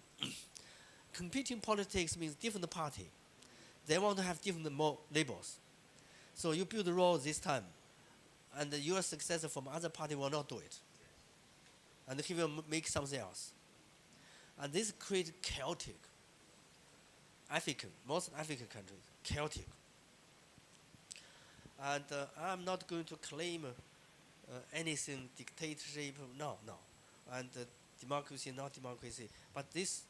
competing politics means different party. They want to have different labels. So you build a road this time, and your successor from other party will not do it. And he will make something else. And this creates chaotic. Most African countries, chaotic. And I'm not going to claim anything dictatorship. No. And democracy, not democracy. But this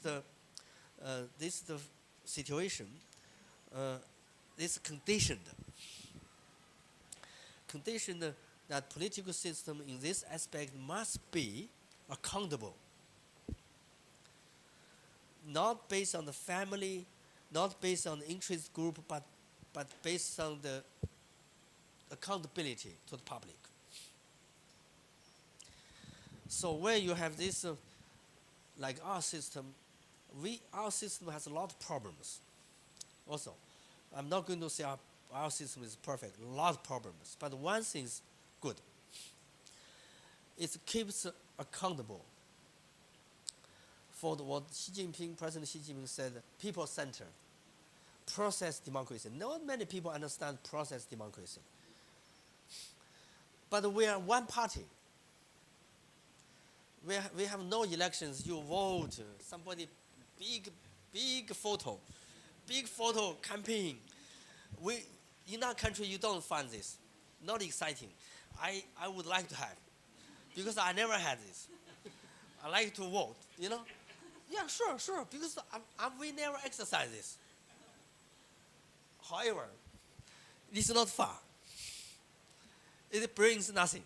the situation. This conditioned that political system in this aspect must be accountable. Not based on the family, not based on the interest group, but based on the accountability to the public. So when you have this, like our system has a lot of problems. Also, I'm not going to say our system is perfect, a lot of problems, but one thing is good. It keeps accountable for what President Xi Jinping said, people-centered, process democracy. Not many people understand process democracy. But we are one party. We have no elections. You vote. Somebody, big photo campaign. In our country, you don't find this. Not exciting. I would like to have, because I never had this. I like to vote, Yeah, sure, because we never exercise this. However, it's not far. It brings nothing.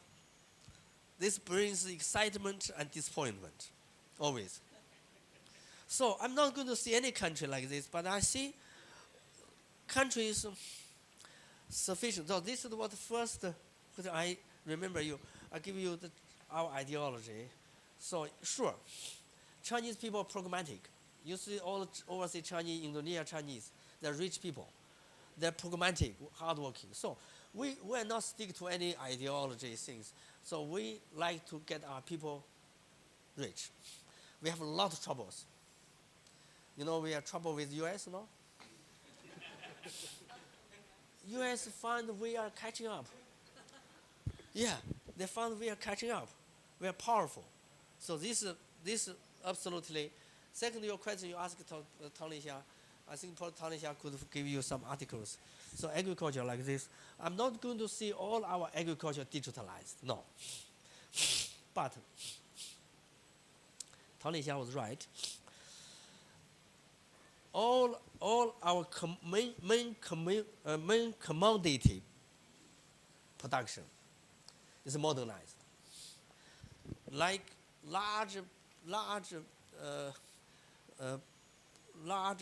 This brings excitement and disappointment, always. So I'm not going to see any country like this, but I see countries sufficient. So this is what first, I remember I give you our ideology. So sure, Chinese people are pragmatic. You see all overseas Chinese, Indonesian Chinese, they're rich people. They're pragmatic, hardworking. So we will not stick to any ideology things. So we like to get our people rich. We have a lot of troubles. We have trouble with US, no? US find we are catching up. Yeah, they found we are catching up. We are powerful. So this absolutely. Second, your question you asked Tony Xia, I think Tony Xia could give you some articles. So agriculture like this, I'm not going to see all our agriculture digitalized, no. But Tony Xia was right. All our main commodity production is modernized. like large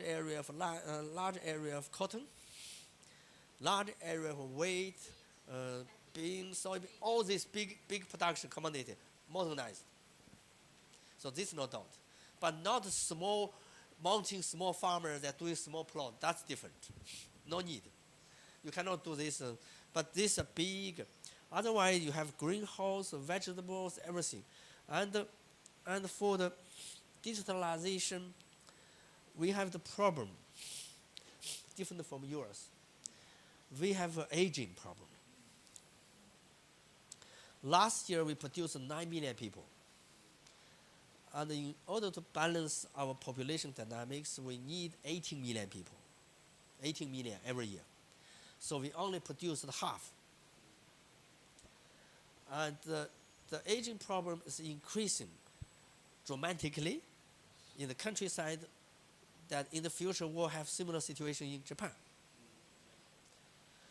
area of cotton, large area of wheat, beans, soybean, all this big production commodity, modernized. So this is no doubt. But not small, mounting small farmers that doing small plot, that's different. No need. You cannot do this, but this is big. Otherwise, you have greenhouse, vegetables, everything. And for the digitalization, we have the problem, different from yours. We have an aging problem. Last year, we produced 9 million people. And in order to balance our population dynamics, we need 18 million people, 18 million every year. So we only produced half. And the aging problem is increasing dramatically in the countryside, that in the future we'll have similar situation in Japan.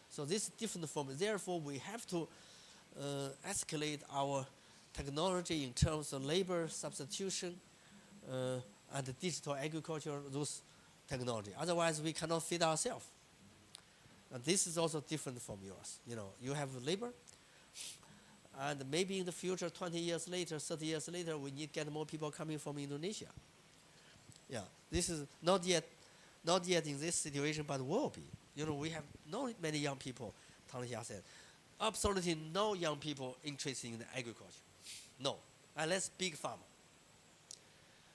So this is different from, therefore we have to escalate our technology in terms of labor substitution and the digital agriculture, those technology. Otherwise we cannot feed ourselves. And this is also different from yours. You know, you have labor, and maybe in the future, 20 years later, 30 years later, we need to get more people coming from Indonesia. Yeah, this is not yet in this situation, but will be. You know, we have not many young people, Tang Xia said. Absolutely no young people interested in the agriculture. No, unless big farmer.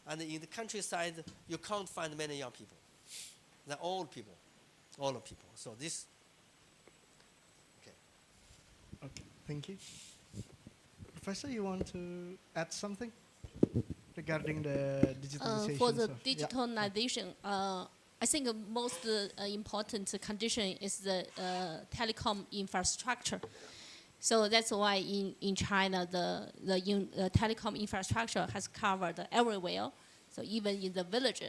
And in the countryside, you can't find many young people. They're old people. So this, Okay, thank you. Professor, you want to add something regarding the digitalization? For the of- digitalization, I think the most important condition is the telecom infrastructure. So that's why in China, the telecom infrastructure has covered everywhere, so even in the village.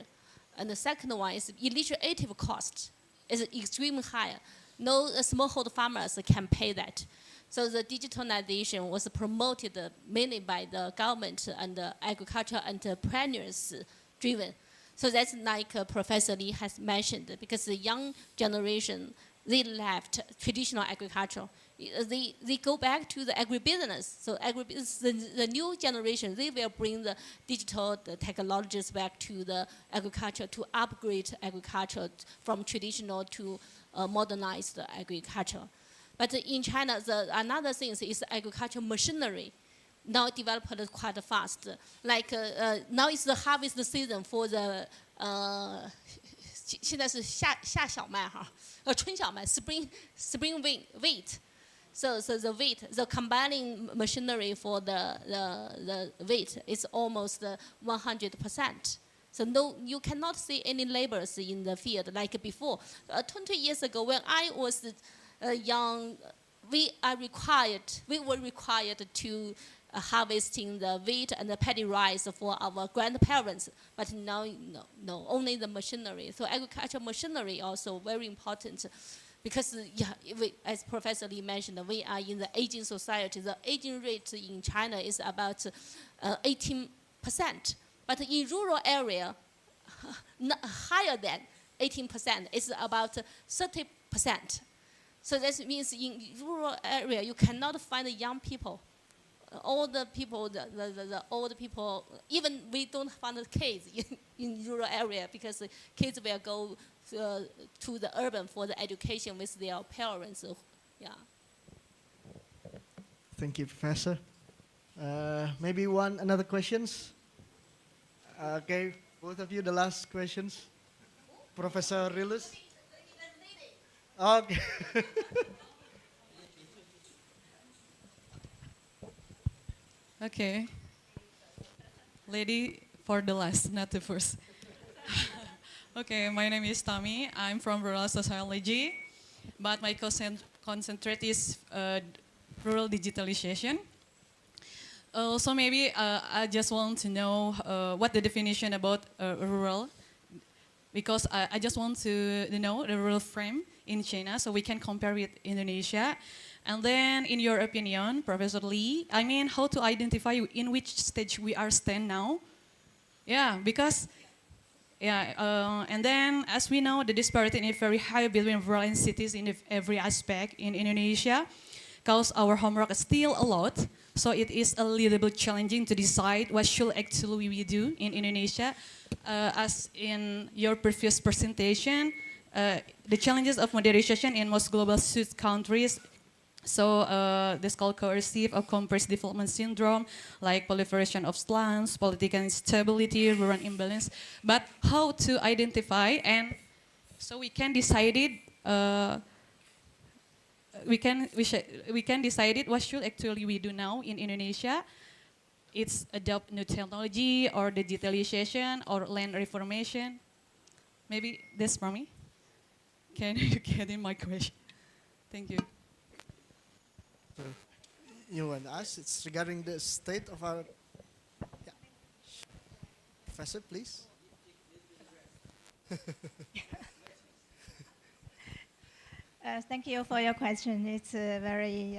And the second one is initiative cost is extremely high. No smallholder farmers can pay that. So the digitalization was promoted mainly by the government and the agricultural entrepreneurs driven. So that's like Professor Lee has mentioned, because the young generation, they left traditional agriculture. They go back to the agribusiness. So agribusiness, the new generation, they will bring the digital technologies back to the agriculture to upgrade agriculture from traditional to modernized agriculture. But in China, another thing is agricultural machinery. Now developed quite fast. Like now is the harvest season for the 现在是夏小麦哈，春小麦 spring wheat. So the wheat, the combining machinery for the wheat is almost 100%. So no, you cannot see any laborers in the field like before. 20 years ago, when I was young, we were required to harvesting the wheat and the paddy rice for our grandparents. But now, no, only the machinery. So agricultural machinery also very important. Because, as Professor Lee mentioned, we are in the aging society. The aging rate in China is about 18%. But in rural area, higher than 18%. It's about 30%. So that means in rural area, you cannot find young people. All the people, the old people, even we don't find the kids in rural area, because the kids will go to the urban for the education with their parents. So, yeah. Thank you, Professor. Maybe another questions? Okay, both of you, the last questions. Professor Rilus? Okay. Okay. Lady for the last, not the first. Okay, my name is Tami. I'm from rural sociology, but my concentrate is rural digitalization. So maybe I just want to know what the definition about rural, because I just want to know the rural frame in China so we can compare with Indonesia. And then, in your opinion, Professor Lee, I mean, how to identify in which stage we are stand now? Yeah, because, and then, as we know, the disparity is very high between rural and cities in every aspect in Indonesia, because our homework is still a lot, so it is a little bit challenging to decide what should actually we do in Indonesia. As in your previous presentation, the challenges of modernization in most global South countries. So this called coercive or compressed development syndrome, like proliferation of slums, political instability, rural imbalance. But how to identify, and so we can decide it. We can decide it. What should actually we do now in Indonesia? It's adopt new technology or digitalization or land reformation. Maybe this for me. Can you get in my question? Thank you. You want to ask? It's regarding the state of our. Yeah. Professor, please. Thank you for your question. It's very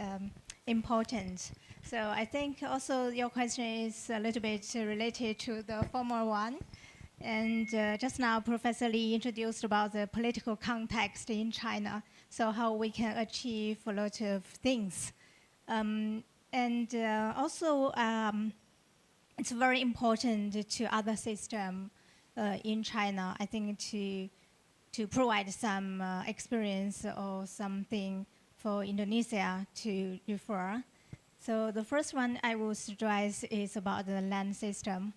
important. So I think also your question is a little bit related to the former one. And just now, Professor Lee introduced about the political context in China, so how we can achieve a lot of things. Also, it's very important to other system in China, I think, to provide some experience or something for Indonesia to refer. So the first one I will stress is about the land system.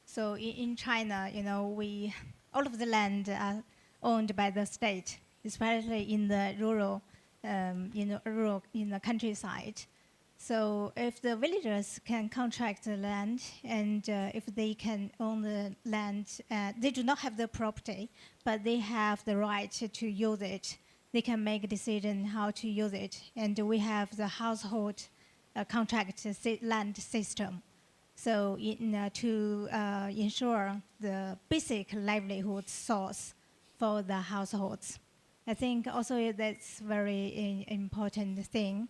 So in China, you know, all of the land are owned by the state, especially in the rural, in the countryside. So if the villagers can contract the land and if they can own the land, they do not have the property, but they have the right to use it. They can make a decision how to use it. And we have the household contract land system. So to ensure the basic livelihood source for the households. I think also that's very important thing.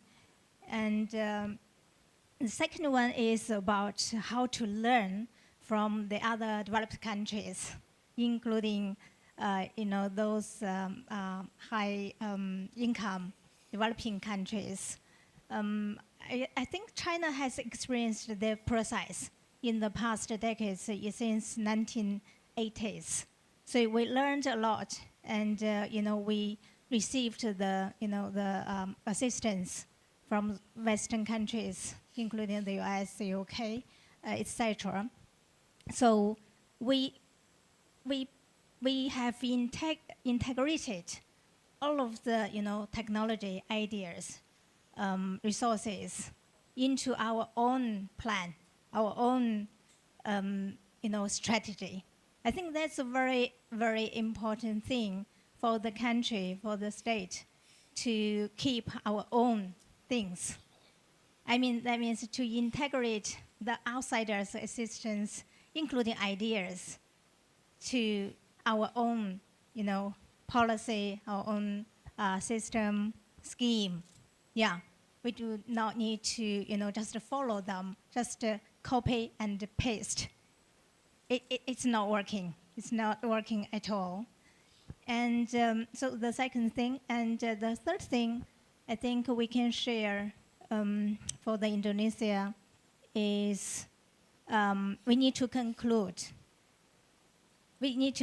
And the second one is about how to learn from the other developed countries, including those high income developing countries. I think China has experienced the process in the past decades since 1980s. So we learned a lot, and we received the assistance from Western countries, including the US, the UK, etc. So we have integrated all of the technology ideas, resources into our own plan, our own strategy. I think that's a very, very important thing for the country, for the state, to keep our own things. I mean, that means to integrate the outsiders' assistance, including ideas, to our own, policy, our own system, scheme. Yeah, we do not need to, just follow them, just copy and paste. It's not working. It's not working at all. And so the second thing, and the third thing, I think we can share for the Indonesia is we need to conclude. We need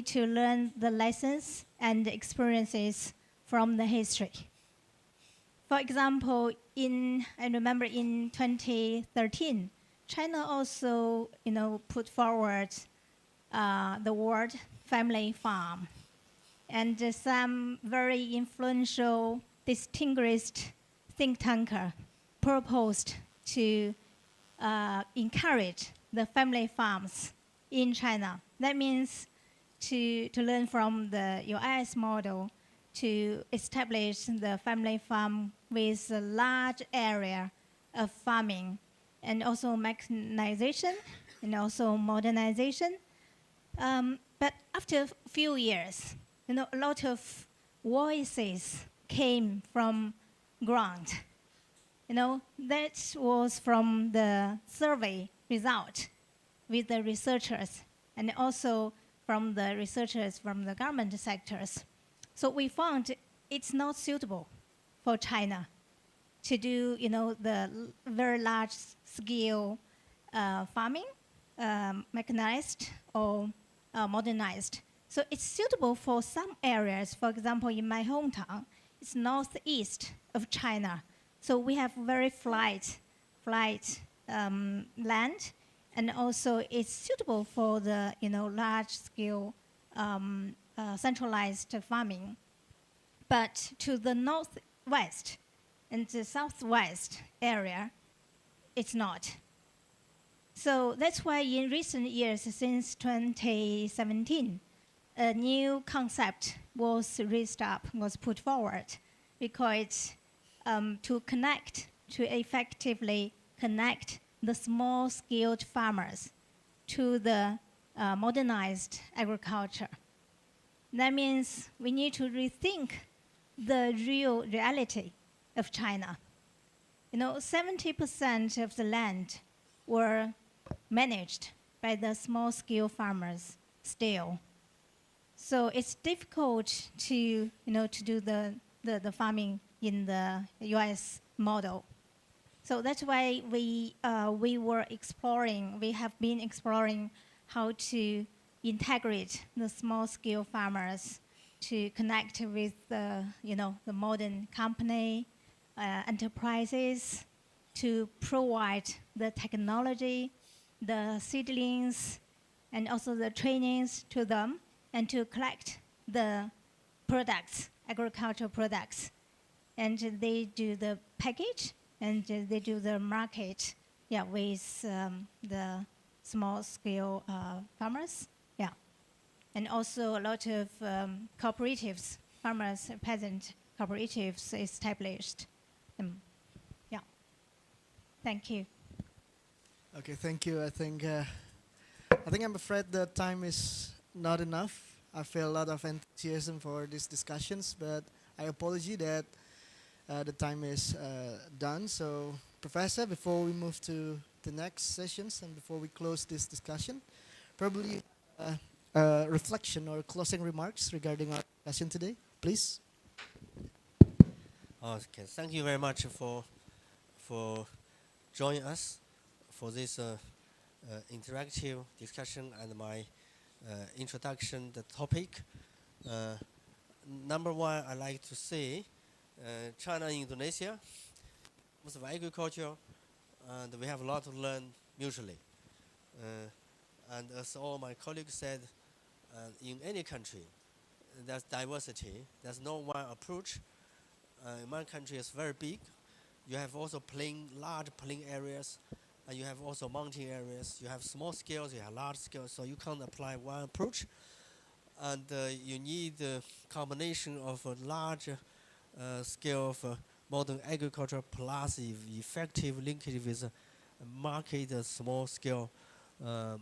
to learn the lessons and experiences from the history. For example, I remember in 2013, China also, put forward the word family farm. And some very influential, distinguished think tanker proposed to encourage the family farms in China. That means to learn from the US model to establish the family farm with a large area of farming and also mechanization and also modernization. But after a few years, a lot of voices came from ground. That was from the survey result with the researchers and also from the researchers from the government sectors. So we found it's not suitable for China to do, the very large scale farming, mechanized or modernized. So it's suitable for some areas. For example, in my hometown, it's northeast of China. So we have very flat land, and also it's suitable for the large scale centralized farming. But to the northwest and the southwest area, it's not. So that's why in recent years, since 2017, a new concept was raised up, was put forward, because to effectively connect the small-scaled farmers to the modernized agriculture. That means we need to rethink the real reality of China. 70% of the land were managed by the small-scale farmers still. So it's difficult to do the farming in the U.S. model. So that's why we have been exploring how to integrate the small-scale farmers to connect with the modern company, enterprises, to provide the technology, the seedlings, and also the trainings to them, and to collect the products, agricultural products. And they do the package, and they do the market, with the small-scale farmers, and also a lot of cooperatives, farmers, peasant cooperatives established. Thank you. Okay, thank you. I think I'm afraid the time is not enough. I feel a lot of enthusiasm for these discussions, but I apologize that the time is done. So, Professor, before we move to the next sessions and before we close this discussion, probably reflection or closing remarks regarding our discussion today, please. Okay, thank you very much for joining us for this interactive discussion and my introduction, the topic. Number one, I like to say China and Indonesia, most of agriculture, and we have a lot to learn mutually. And as all my colleagues said, in any country, there's diversity. There's no one approach. My country is very big. You have also large plain areas, and you have also mountain areas. You have small scales, you have large scales, so you can't apply one approach. And you need a combination of a large scale of modern agriculture plus effective linkage with market small scale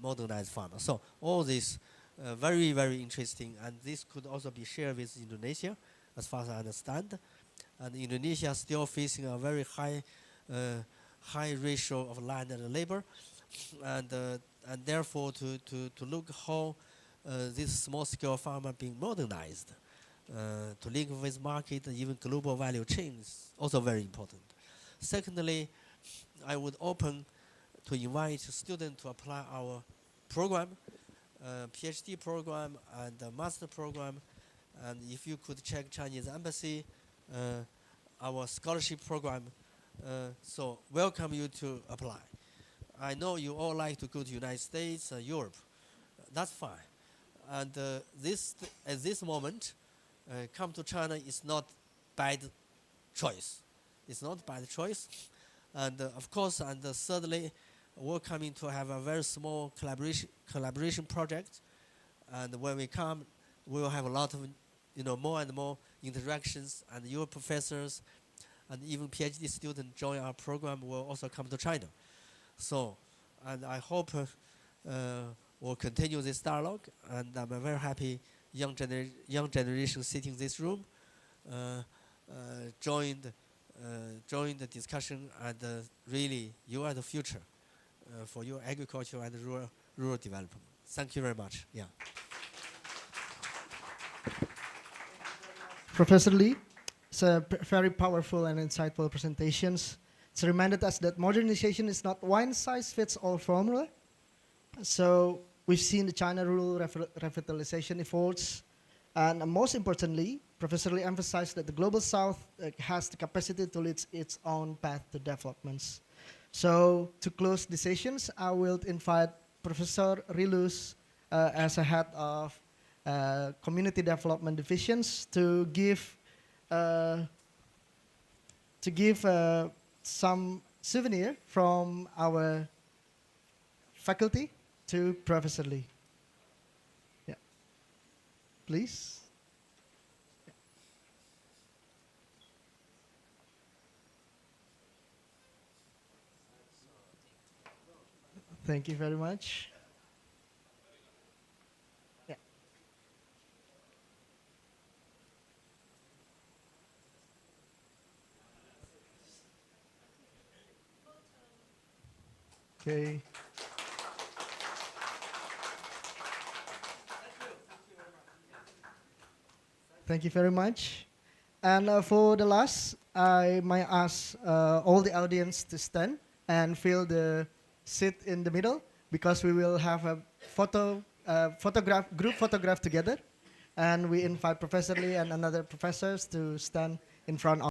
modernized farmer. So all this very, very interesting, and this could also be shared with Indonesia, as far as I understand. And Indonesia is still facing a very high ratio of land and labor, and therefore to look how this small-scale farmer being modernized, to link with market and even global value chain is also very important. Secondly, I would open to invite students to apply our program, PhD program and master program, and if you could check Chinese Embassy, our scholarship program, so welcome you to apply. I know you all like to go to United States, Europe, that's fine. And at this moment, come to China is not bad choice. It's not bad choice. And of course, and thirdly, we're coming to have a very small collaboration project. And when we come, we will have a lot of, more and more interactions, and your professors and even PhD students join our program will also come to China. So, and I hope we'll continue this dialogue, and I'm very happy young generation sitting in this room joined join the discussion, and really you are the future for your agriculture and rural development. Thank you very much. Yeah. Professor Lee, it's a very powerful and insightful presentations. It's reminded us that modernization is not one-size-fits-all formula. So we've seen the China rural revitalization efforts, and most importantly, Professor Lee emphasized that the Global South has the capacity to lead its own path to developments. So to close the sessions, I will invite Professor Rilus as a head of community development divisions to give some souvenir from our faculty to Professor Lee. Yeah, please. Yeah. Thank you very much. Yeah. Okay. Thank you very much. And for the last, I might ask all the audience to stand and fill the seat in the middle, because we will have a group photograph together. And we invite Professor Lee and another professors to stand in front of